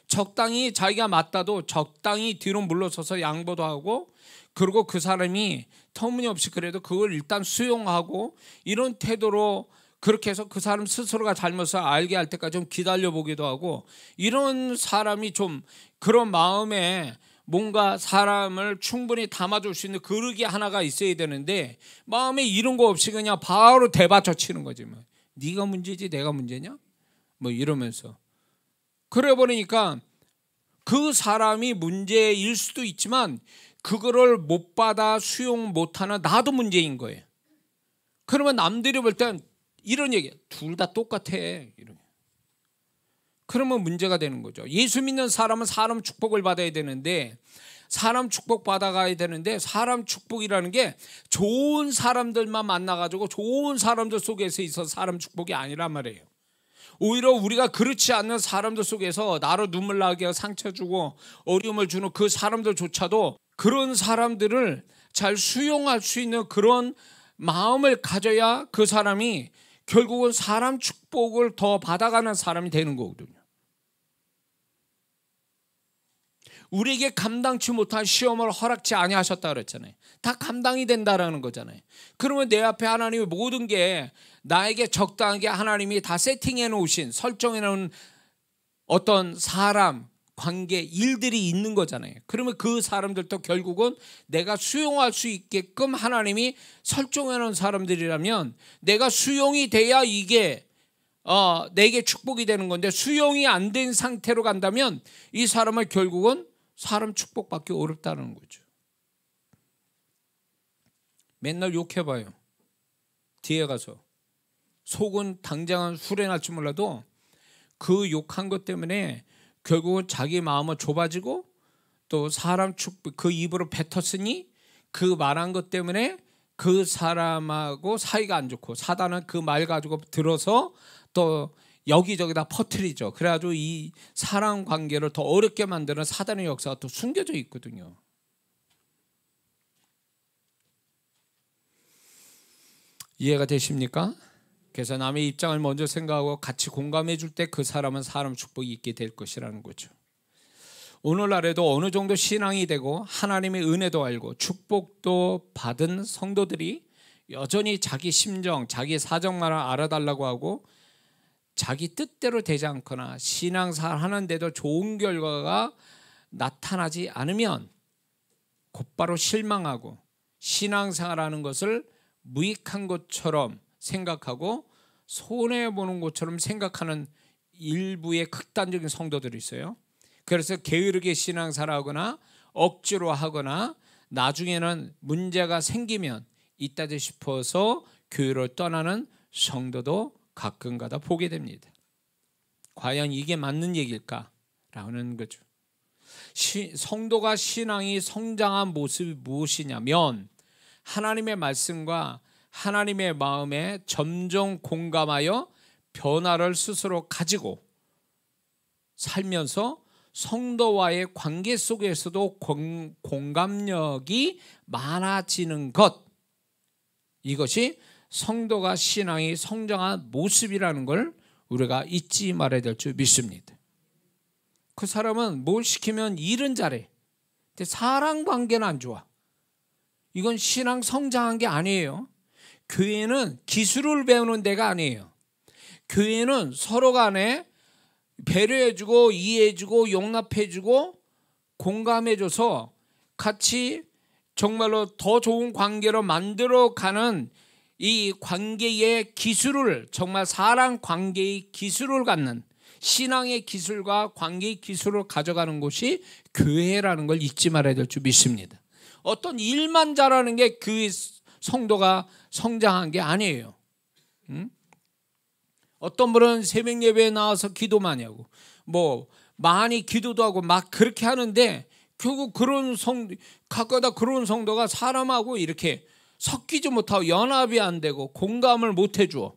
적당히 자기가 맞다도 적당히 뒤로 물러서서 양보도 하고, 그리고 그 사람이 터무니없이 그래도 그걸 일단 수용하고 이런 태도로 그렇게 해서 그 사람 스스로가 잘못을 알게 할 때까지 좀 기다려보기도 하고, 이런 사람이 좀 그런 마음에 뭔가 사람을 충분히 담아줄 수 있는 그릇이 하나가 있어야 되는데 마음에 이런 거 없이 그냥 바로 대받쳐 치는 거지. 뭐 네가 문제지 내가 문제냐? 뭐 이러면서. 그래 버리니까 그 사람이 문제일 수도 있지만 그거를 못 받아 수용 못하는 나도 문제인 거예요. 그러면 남들이 볼 땐 이런 얘기, 둘 다 똑같아, 이런. 그러면 문제가 되는 거죠. 예수 믿는 사람은 사람 축복을 받아야 되는데, 사람 축복 받아가야 되는데, 사람 축복이라는 게 좋은 사람들만 만나가지고 좋은 사람들 속에서 있어서 사람 축복이 아니란 말이에요. 오히려 우리가 그렇지 않는 사람들 속에서 나로 눈물 나게 하고 상처 주고 어려움을 주는 그 사람들조차도 그런 사람들을 잘 수용할 수 있는 그런 마음을 가져야 그 사람이 결국은 사람 축복을 더 받아가는 사람이 되는 거거든요. 우리에게 감당치 못한 시험을 허락지 아니하셨다 그랬잖아요. 다 감당이 된다라는 거잖아요. 그러면 내 앞에 하나님의 모든 게 나에게 적당하게 하나님이 다 세팅해 놓으신, 설정해 놓은 어떤 사람, 관계, 일들이 있는 거잖아요. 그러면 그 사람들도 결국은 내가 수용할 수 있게끔 하나님이 설정해 놓은 사람들이라면 내가 수용이 돼야 이게 내게 축복이 되는 건데, 수용이 안 된 상태로 간다면 이 사람을 결국은 사람 축복받기 어렵다는 거죠. 맨날 욕해봐요. 뒤에 가서 속은 당장은 후련할지 몰라도 그 욕한 것 때문에 결국은 자기 마음은 좁아지고 또 사람 축복, 그 입으로 뱉었으니 그 말한 것 때문에 그 사람하고 사이가 안 좋고, 사단은 그 말 가지고 들어서 또 여기저기다 퍼뜨리죠. 그래가지고 이 사람 관계를 더 어렵게 만드는 사단의 역사가 또 숨겨져 있거든요. 이해가 되십니까? 그래서 남의 입장을 먼저 생각하고 같이 공감해 줄 때 그 사람은 사람 축복이 있게 될 것이라는 거죠. 오늘날에도 어느 정도 신앙이 되고 하나님의 은혜도 알고 축복도 받은 성도들이 여전히 자기 심정, 자기 사정만 알아달라고 하고 자기 뜻대로 되지 않거나 신앙생활 하는데도 좋은 결과가 나타나지 않으면 곧바로 실망하고 신앙생활하는 것을 무익한 것처럼 생각하고 손해보는 것처럼 생각하는 일부의 극단적인 성도들이 있어요. 그래서 게으르게 신앙생활하거나 억지로 하거나 나중에는 문제가 생기면 있다지 싶어서 교회를 떠나는 성도도 가끔가다 보게 됩니다. 과연 이게 맞는 얘기일까라는 거죠. 성도가 신앙이 성장한 모습이 무엇이냐면 하나님의 말씀과 하나님의 마음에 점점 공감하여 변화를 스스로 가지고 살면서 성도와의 관계 속에서도 공감력이 많아지는 것, 이것이 성도가 신앙이 성장한 모습이라는 걸 우리가 잊지 말아야 될 줄 믿습니다. 그 사람은 뭘 시키면 일은 잘해. 근데 사람 관계는 안 좋아. 이건 신앙 성장한 게 아니에요. 교회는 기술을 배우는 데가 아니에요. 교회는 서로 간에 배려해주고 이해해주고 용납해주고 공감해줘서 같이 정말로 더 좋은 관계로 만들어가는 이 관계의 기술을, 정말 사랑 관계의 기술을 갖는, 신앙의 기술과 관계의 기술을 가져가는 곳이 교회라는 걸 잊지 말아야 될 줄 믿습니다. 어떤 일만 잘하는 게 그 성도가 성장한 게 아니에요. 어떤 분은 새벽 예배에 나와서 기도 많이 하고 뭐 많이 기도도 하고 막 그렇게 하는데 결국 가끔가다 그런 성도가 사람하고 이렇게 섞이지 못하고 연합이 안 되고 공감을 못 해줘.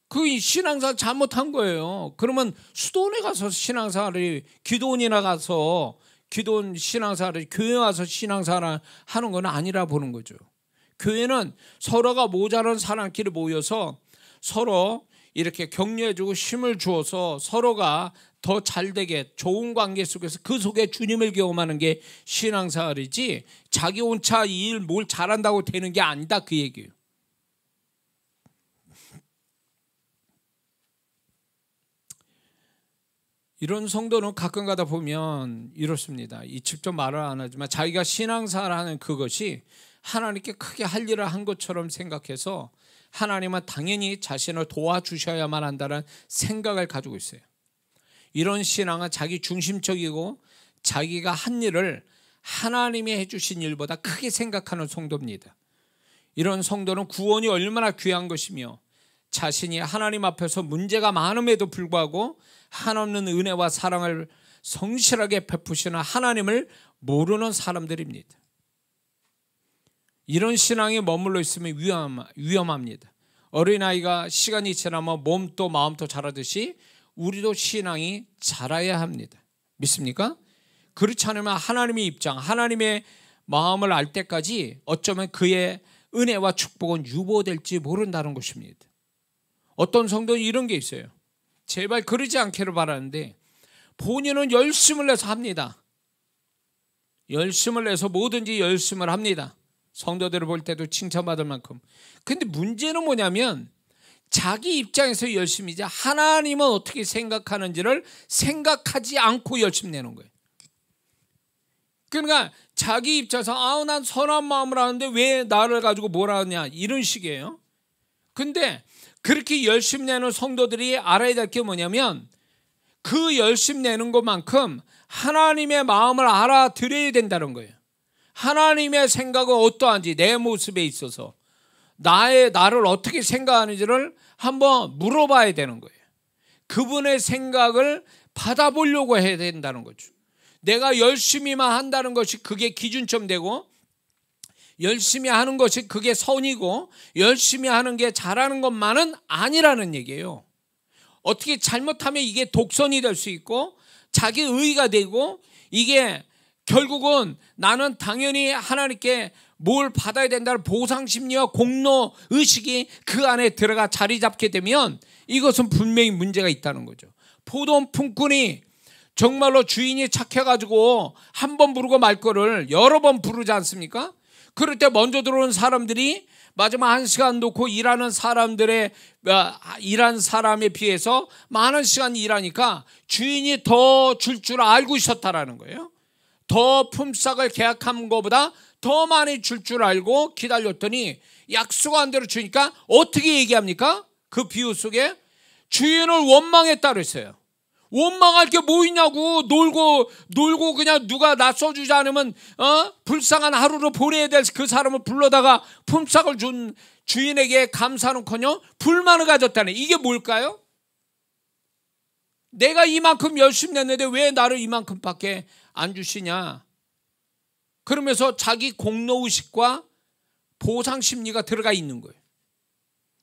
그 신앙생활 잘못한 거예요. 그러면 수도원에 가서 신앙생활이, 기도원이나 가서 기도원 신앙생활이, 교회 와서 신앙생활 하는 건 아니라 보는 거죠. 교회는 서로가 모자란 사람끼리 모여서 서로 이렇게 격려해주고 힘을 주어서 서로가 더 잘되게 좋은 관계 속에서 그 속에 주님을 경험하는 게 신앙생활이지, 자기 혼자 일 뭘 잘한다고 되는 게 아니다, 그 얘기예요. 이런 성도는 가끔 가다 보면 이렇습니다. 이 직접 말을 안 하지만 자기가 신앙생활을 하는 그것이 하나님께 크게 할 일을 한 것처럼 생각해서 하나님은 당연히 자신을 도와주셔야만 한다는 생각을 가지고 있어요. 이런 신앙은 자기 중심적이고 자기가 한 일을 하나님이 해주신 일보다 크게 생각하는 성도입니다. 이런 성도는 구원이 얼마나 귀한 것이며 자신이 하나님 앞에서 문제가 많음에도 불구하고 한없는 은혜와 사랑을 성실하게 베푸시는 하나님을 모르는 사람들입니다. 이런 신앙에 머물러 있으면 위험합니다. 어린아이가 시간이 지나면 몸도 마음도 자라듯이 우리도 신앙이 자라야 합니다. 믿습니까? 그렇지 않으면 하나님의 입장, 하나님의 마음을 알 때까지 어쩌면 그의 은혜와 축복은 유보될지 모른다는 것입니다. 어떤 성도는 이런 게 있어요. 제발 그러지 않기를 바라는데 본인은 열심을 내서 합니다. 열심을 내서 뭐든지 열심을 합니다. 성도들을 볼 때도 칭찬받을 만큼. 근데 문제는 뭐냐면 자기 입장에서 열심이지 하나님은 어떻게 생각하는지를 생각하지 않고 열심 내는 거예요. 그러니까 자기 입장에서 난 선한 마음을 하는데 왜 나를 가지고 뭐라 하냐, 이런 식이에요. 근데 그렇게 열심 내는 성도들이 알아야 될 게 뭐냐면 그 열심 내는 것만큼 하나님의 마음을 알아들어야 된다는 거예요. 하나님의 생각은 어떠한지, 내 모습에 있어서 나를 어떻게 생각하는지를 한번 물어봐야 되는 거예요. 그분의 생각을 받아보려고 해야 된다는 거죠. 내가 열심히만 한다는 것이 그게 기준점 되고, 열심히 하는 것이 그게 선이고, 열심히 하는 게 잘하는 것만은 아니라는 얘기예요. 어떻게 잘못하면 이게 독선이 될 수 있고 자기 의의가 되고, 이게 결국은 나는 당연히 하나님께 뭘 받아야 된다는 보상심리와 공로의식이 그 안에 들어가 자리 잡게 되면 이것은 분명히 문제가 있다는 거죠. 포도원 품꾼이 정말로 주인이 착해가지고 한 번 부르고 말 거를 여러 번 부르지 않습니까? 그럴 때 먼저 들어오는 사람들이 마지막 1시간 놓고 일하는 사람에 비해서 많은 시간 일하니까 주인이 더 줄 알고 있었다라는 거예요. 더 품삯을 계약한 것보다 더 많이 줄 알고 기다렸더니 약속한 대로 주니까 어떻게 얘기합니까? 그 비유 속에 주인을 원망했다 그랬어요. 원망할 게 뭐 있냐고. 놀고 그냥 누가 나 써주지 않으면 불쌍한 하루로 보내야 될 그 사람을 불러다가 품삯을 준 주인에게 감사는커녕 불만을 가졌다네. 이게 뭘까요? 내가 이만큼 열심히 냈는데 왜 나를 이만큼밖에 안 주시냐. 그러면서 자기 공로의식과 보상심리가 들어가 있는 거예요.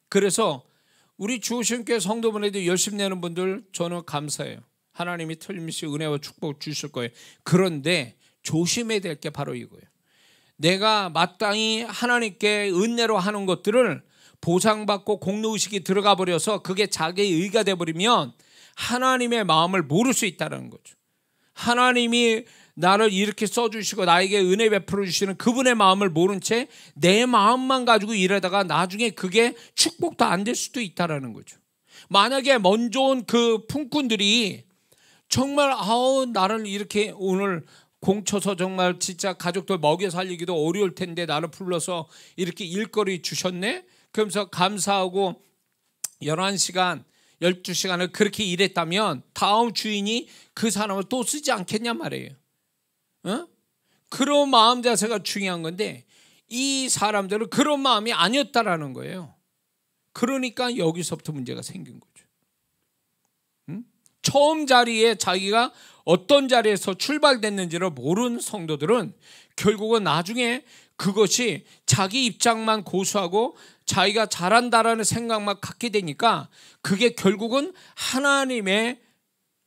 그래서 우리 주호신교회 성도분들도 열심히 내는 분들 저는 감사해요. 하나님이 틀림없이 은혜와 축복을 주실 거예요. 그런데 조심해야 될 게 바로 이거예요. 내가 마땅히 하나님께 은혜로 하는 것들을 보상받고 공로의식이 들어가 버려서 그게 자기의 의가 돼버리면 하나님의 마음을 모를 수 있다는 거죠. 하나님이 나를 이렇게 써주시고 나에게 은혜 베풀어 주시는 그분의 마음을 모른 채 내 마음만 가지고 일하다가 나중에 그게 축복도 안 될 수도 있다는 거죠. 만약에 먼저 온 그 품꾼들이 정말 나를 이렇게 오늘 공쳐서 정말 진짜 가족들 먹여 살리기도 어려울 텐데 나를 불러서 이렇게 일거리 주셨네? 그러면서 감사하고 11시간 12시간을 그렇게 일했다면 다음 주인이 그 사람을 또 쓰지 않겠냐 말이에요. 그런 마음 자세가 중요한 건데 이 사람들은 그런 마음이 아니었다라는 거예요. 그러니까 여기서부터 문제가 생긴 거죠. 처음 자리에 자기가 어떤 자리에서 출발됐는지를 모르는 성도들은 결국은 나중에 그것이 자기 입장만 고수하고 자기가 잘한다라는 생각만 갖게 되니까 그게 결국은 하나님의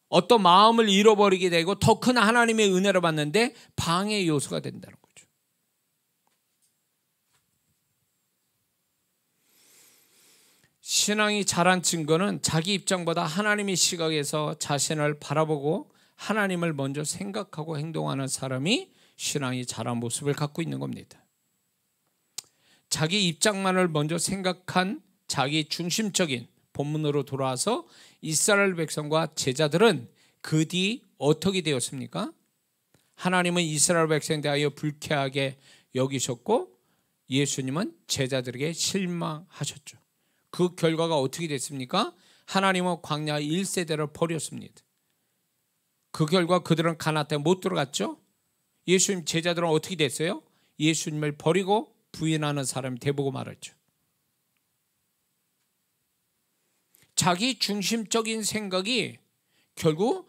어떤 마음을 잃어버리게 되고 더 큰 하나님의 은혜를 받는데 방해 요소가 된다는 거죠. 신앙이 자란 증거는 자기 입장보다 하나님의 시각에서 자신을 바라보고 하나님을 먼저 생각하고 행동하는 사람이 신앙이 자란 모습을 갖고 있는 겁니다. 자기 입장만을 먼저 생각한 자기 중심적인 본문으로 돌아와서 이스라엘 백성과 제자들은 그 뒤 어떻게 되었습니까? 하나님은 이스라엘 백성에 대하여 불쾌하게 여기셨고 예수님은 제자들에게 실망하셨죠. 그 결과가 어떻게 됐습니까? 하나님은 광야 1세대를 버렸습니다. 그 결과 그들은 가나안 땅에 못 들어갔죠. 예수님 제자들은 어떻게 됐어요? 예수님을 버리고 부인하는 사람이 되보고 말았죠. 자기 중심적인 생각이 결국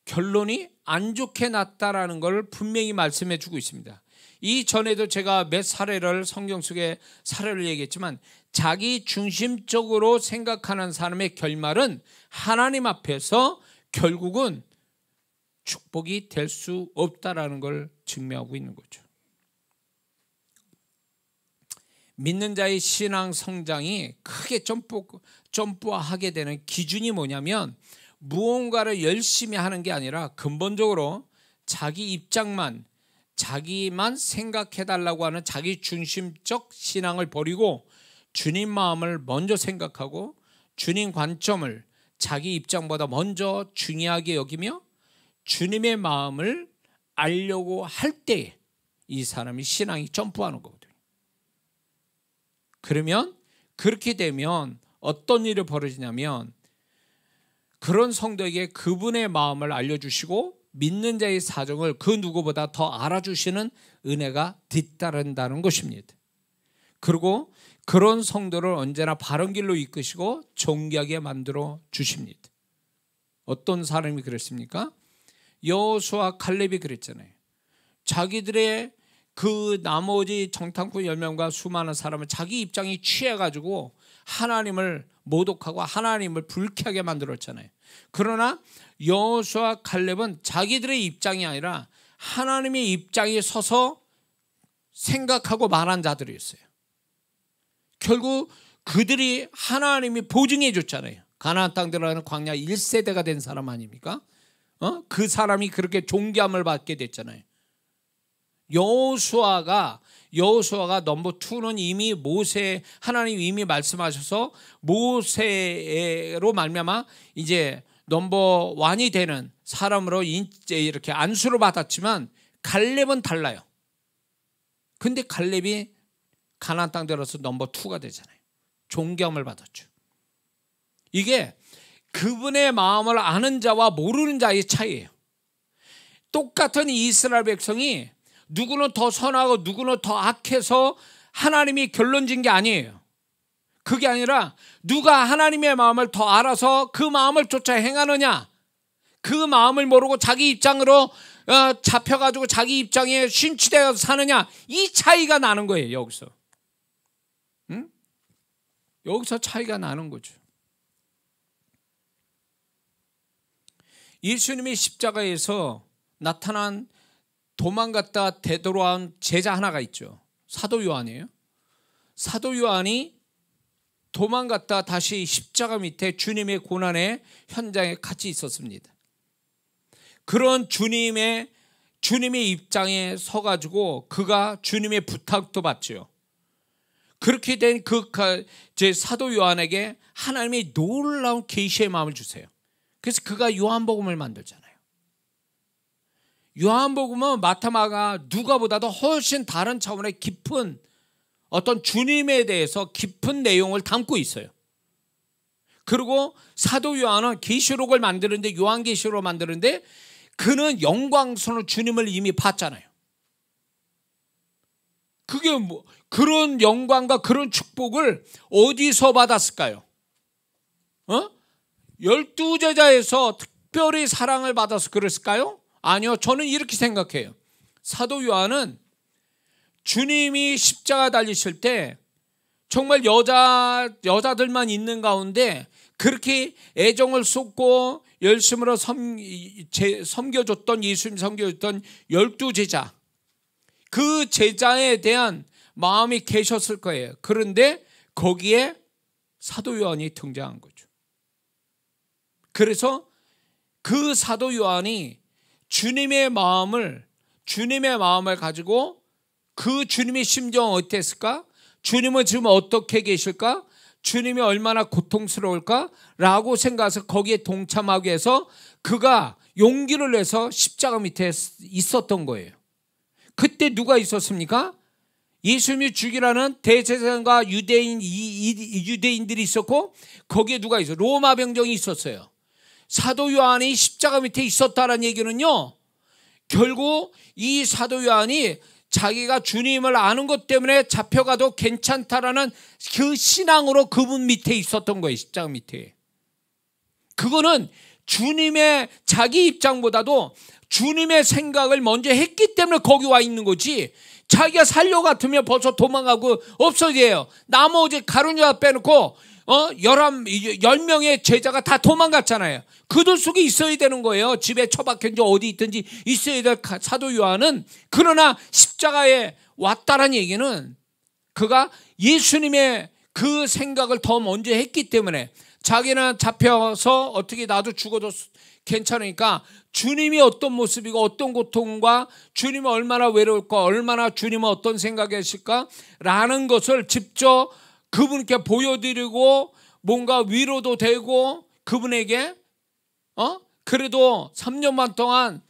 결론이 안 좋게 났다라는 걸 분명히 말씀해 주고 있습니다. 이전에도 제가 몇 사례를 성경 속에 사례를 얘기했지만 자기 중심적으로 생각하는 사람의 결말은 하나님 앞에서 결국은 축복이 될 수 없다라는 걸 증명하고 있는 거죠. 믿는 자의 신앙 성장이 크게 점프하게 되는 기준이 뭐냐면 무언가를 열심히 하는 게 아니라 근본적으로 자기 입장만 자기만 생각해달라고 하는 자기 중심적 신앙을 버리고 주님 마음을 먼저 생각하고 주님 관점을 자기 입장보다 먼저 중요하게 여기며 주님의 마음을 알려고 할 때에 이 사람이 신앙이 점프하는 거거든요. 그러면 그렇게 되면 어떤 일이 벌어지냐면 그런 성도에게 그분의 마음을 알려주시고 믿는 자의 사정을 그 누구보다 더 알아주시는 은혜가 뒤따른다는 것입니다. 그리고 그런 성도를 언제나 바른 길로 이끄시고 존귀하게 만들어 주십니다. 어떤 사람이 그랬습니까? 여호수아 칼렙이 그랬잖아요. 자기들의 그 나머지 정탐꾼 10명과 수많은 사람을 자기 입장이 취해가지고 하나님을 모독하고 하나님을 불쾌하게 만들었잖아요. 그러나 여호수아 칼렙은 자기들의 입장이 아니라 하나님의 입장에 서서 생각하고 말한 자들이었어요. 결국 그들이 하나님이 보증해 줬잖아요. 가나안 땅 들어가는 광야 1세대가 된 사람 아닙니까? 그 사람이 그렇게 존귀함을 받게 됐잖아요. 여호수아가 넘버 2는 이미 모세 하나님 이미 말씀하셔서 모세로 말미암아 이제 넘버 1이 되는 사람으로 이렇게 안수를 받았지만 갈렙은 달라요. 근데 갈렙이 가나안 땅 들어서 넘버 2가 되잖아요. 존경을 받았죠. 이게 그분의 마음을 아는 자와 모르는 자의 차이예요. 똑같은 이스라엘 백성이 누구는 더 선하고 누구는 더 악해서 하나님이 결론진 게 아니에요. 그게 아니라 누가 하나님의 마음을 더 알아서 그 마음을 쫓아 행하느냐, 그 마음을 모르고 자기 입장으로 잡혀가지고 자기 입장에 심취되어서 사느냐, 이 차이가 나는 거예요. 여기서 여기서 차이가 나는 거죠. 예수님이 십자가에서 나타난 도망갔다 되돌아온 제자 하나가 있죠. 사도 요한이에요. 사도 요한이 도망갔다 다시 십자가 밑에 주님의 고난의 현장에 같이 있었습니다. 그런 주님의 입장에 서가지고 그가 주님의 부탁도 받죠. 그렇게 된 제 사도 요한에게 하나님이 놀라운 계시의 마음을 주세요. 그래서 그가 요한복음을 만들잖아요. 요한복음은 마타마가 누가보다도 훨씬 다른 차원의 깊은 어떤 주님에 대해서 깊은 내용을 담고 있어요. 그리고 사도 요한은 계시록을 만드는데, 요한계시록을 만드는데 그는 영광스러운 주님을 이미 봤잖아요. 그게 뭐 그런 영광과 그런 축복을 어디서 받았을까요? 12제자에서 특별히 사랑을 받아서 그랬을까요? 아니요. 저는 이렇게 생각해요. 사도 요한은 주님이 십자가 달리실 때 정말 여자들만 있는 가운데 그렇게 애정을 쏟고 열심으로 섬겨줬던, 예수님 섬겨줬던 12제자, 그 제자에 대한 마음이 계셨을 거예요. 그런데 거기에 사도 요한이 등장한 거죠. 그래서 그 사도 요한이 주님의 마음을 가지고 그 주님의 심정은 어땠을까? 주님은 지금 어떻게 계실까? 주님이 얼마나 고통스러울까? 라고 생각해서 거기에 동참하기 위해서 그가 용기를 내서 십자가 밑에 있었던 거예요. 그때 누가 있었습니까? 예수님이 죽이라는 대제사장과 유대인들이 있었고, 거기에 누가 있어요? 로마 병정이 있었어요. 사도 요한이 십자가 밑에 있었다는 얘기는요, 결국 이 사도 요한이 자기가 주님을 아는 것 때문에 잡혀가도 괜찮다라는 그 신앙으로 그분 밑에 있었던 거예요. 십자가 밑에. 그거는 주님의 자기 입장보다도 주님의 생각을 먼저 했기 때문에 거기 와 있는 거지, 자기가 살려 같으면 벌써 도망가고 없어져요. 나머지 가룟유다 빼놓고 10명의 제자가 다 도망갔잖아요. 그들 속에 있어야 되는 거예요. 집에 처박혔는지 어디 있든지 있어야 될 사도 요한은. 그러나 십자가에 왔다는 얘기는 그가 예수님의 그 생각을 더 먼저 했기 때문에, 자기는 잡혀서 어떻게 나도 죽어도 괜찮으니까 주님이 어떤 모습이고 어떤 고통과 주님은 얼마나 외로울까, 얼마나 주님은 어떤 생각이실까 라는 것을 직접 그분께 보여드리고 뭔가 위로도 되고, 그분에게 그래도 3년 반 동안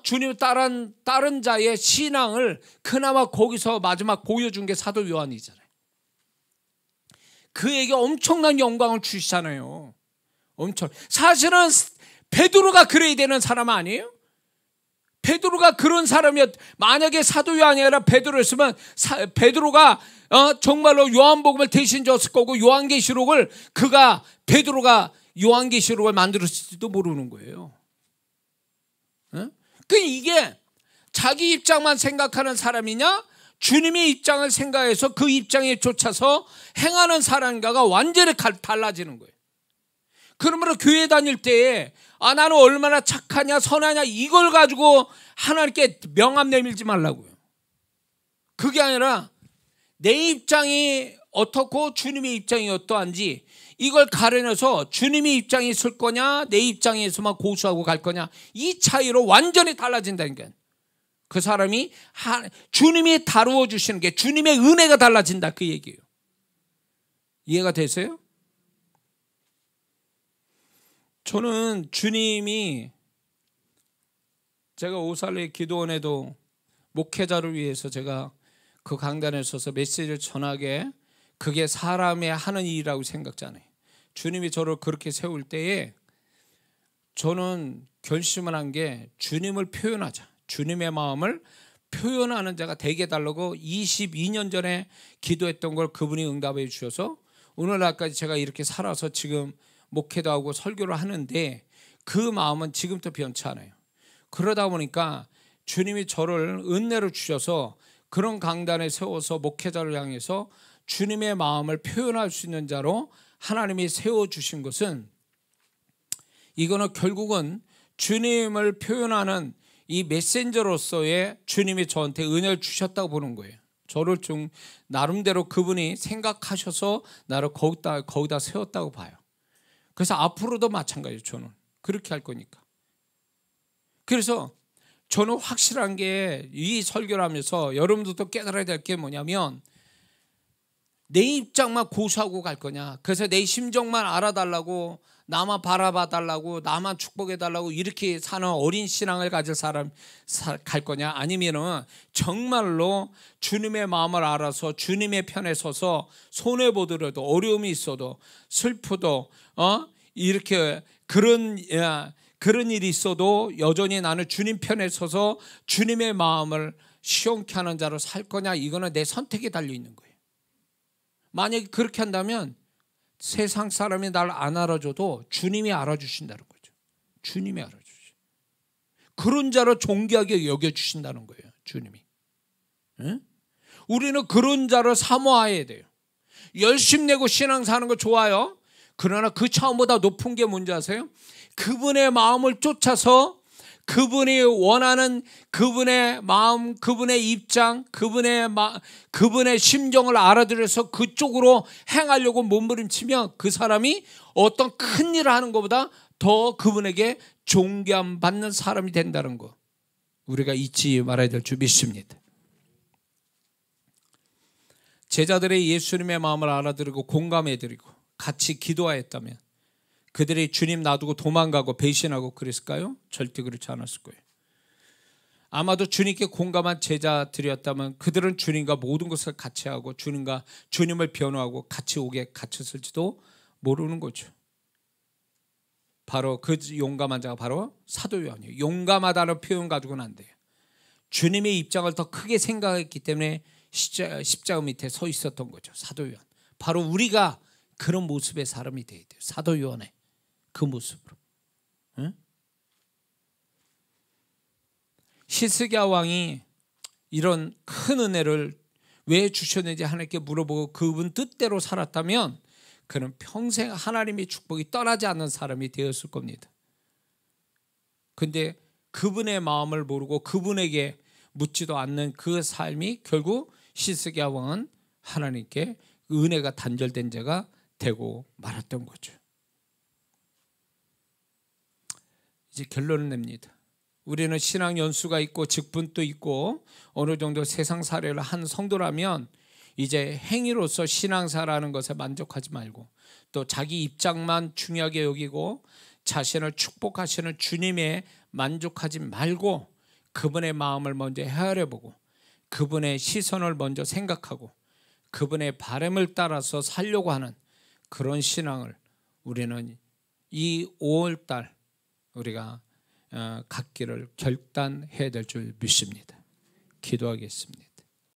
주님 따른 자의 신앙을 그나마 거기서 마지막 보여준 게 사도 요한이잖아요. 그에게 엄청난 영광을 주시잖아요. 사실은 베드로가 그래야 되는 사람 아니에요? 베드로가 그런 사람이었. 만약에 사도 요한이 아니라 베드로였으면 베드로가 정말로 요한복음을 대신 줬을 거고, 요한계시록을 베드로가 요한계시록을 만들었을지도 모르는 거예요. 그 이게 자기 입장만 생각하는 사람이냐, 주님의 입장을 생각해서 그 입장에 쫓아서 행하는 사람과가 완전히 달라지는 거예요. 그러므로 교회 다닐 때에 나는 얼마나 착하냐 선하냐 이걸 가지고 하나님께 명함 내밀지 말라고요. 그게 아니라 내 입장이 어떻고 주님의 입장이 어떠한지 이걸 가려내서 주님의 입장이 있을 거냐, 내 입장에서만 고수하고 갈 거냐, 이 차이로 완전히 달라진다니까요. 그 사람이 주님이 다루어 주시는 게, 주님의 은혜가 달라진다, 그 얘기예요. 이해가 되세요? 저는 주님이, 제가 오살리 기도원에도 목회자를 위해서 제가 그 강단에 서서 메시지를 전하게, 그게 사람의 하는 일이라고 생각잖아요. 주님이 저를 그렇게 세울 때에 저는 결심을 한 게, 주님을 표현하자, 주님의 마음을 표현하는 자가 되게 달라고 22년 전에 기도했던 걸 그분이 응답해 주셔서 오늘날까지 제가 이렇게 살아서 지금 목회도 하고 설교를 하는데, 그 마음은 지금도 변치 않아요. 그러다 보니까 주님이 저를 은혜로 주셔서 그런 강단에 세워서 목회자를 향해서 주님의 마음을 표현할 수 있는 자로 하나님이 세워주신 것은, 이거는 결국은 주님을 표현하는 이 메신저로서의 주님이 저한테 은혜를 주셨다고 보는 거예요. 저를 좀 나름대로 그분이 생각하셔서 나를 거기다 세웠다고 봐요. 그래서 앞으로도 마찬가지예요. 저는 그렇게 할 거니까. 그래서 저는 확실한 게, 이 설교를 하면서 여러분들도 깨달아야 될 게 뭐냐면, 내 입장만 고수하고 갈 거냐? 그래서 내 심정만 알아달라고, 나만 바라봐달라고, 나만 축복해달라고 이렇게 사는 어린 신앙을 가질 사람 갈 거냐? 아니면은 정말로 주님의 마음을 알아서 주님의 편에 서서 손해 보더라도, 어려움이 있어도, 슬프도 이렇게 그런 일이 있어도 여전히 나는 주님 편에 서서 주님의 마음을 시원케 하는 자로 살 거냐? 이거는 내 선택에 달려 있는 거예요. 만약에 그렇게 한다면 세상 사람이 날 안 알아줘도 주님이 알아주신다는 거죠. 주님이 알아주시. 그런 자로 존귀하게 여겨주신다는 거예요. 주님이. 응? 우리는 그런 자를 사모해야 돼요. 열심 내고 신앙 사는 거 좋아요. 그러나 그 차원보다 높은 게 뭔지 아세요? 그분의 마음을 쫓아서 그분이 원하는 그분의 마음, 그분의 입장, 그분의 심정을 알아들여서 그쪽으로 행하려고 몸부림치면 그 사람이 어떤 큰 일을 하는 것보다 더 그분에게 존귀함 받는 사람이 된다는 거, 우리가 잊지 말아야 될 줄 믿습니다. 제자들의 예수님의 마음을 알아들고 공감해드리고 같이 기도하였다면 그들이 주님 놔두고 도망가고 배신하고 그랬을까요? 절대 그렇지 않았을 거예요. 아마도 주님께 공감한 제자들이었다면 그들은 주님과 모든 것을 같이 하고 주님을 변호하고 같이 오게 갇혔을지도 모르는 거죠. 바로 그 용감한 자가 바로 사도 요한이에요. 용감하다는 표현 가지고는 안 돼요. 주님의 입장을 더 크게 생각했기 때문에 십자가 밑에 서 있었던 거죠. 사도 요한. 바로 우리가 그런 모습의 사람이 돼야 돼요. 사도 요한의 그 모습으로. 응? 히스기야 왕이 이런 큰 은혜를 왜 주셨는지 하나님께 물어보고 그분 뜻대로 살았다면 그는 평생 하나님의 축복이 떠나지 않는 사람이 되었을 겁니다. 근데 그분의 마음을 모르고 그분에게 묻지도 않는 그 삶이 결국 히스기야 왕은 하나님께 은혜가 단절된 자가 되고 말았던 거죠. 이제 결론을 냅니다. 우리는 신앙 연수가 있고 직분도 있고 어느 정도 세상 사례를 한 성도라면 이제 행위로서 신앙사라는 것에 만족하지 말고 또 자기 입장만 중요하게 여기고 자신을 축복하시는 주님에 만족하지 말고 그분의 마음을 먼저 헤아려보고 그분의 시선을 먼저 생각하고 그분의 바람을 따라서 살려고 하는 그런 신앙을 우리는 이 5월달 우리가 갖기를 결단해야 될 줄 믿습니다. 기도하겠습니다.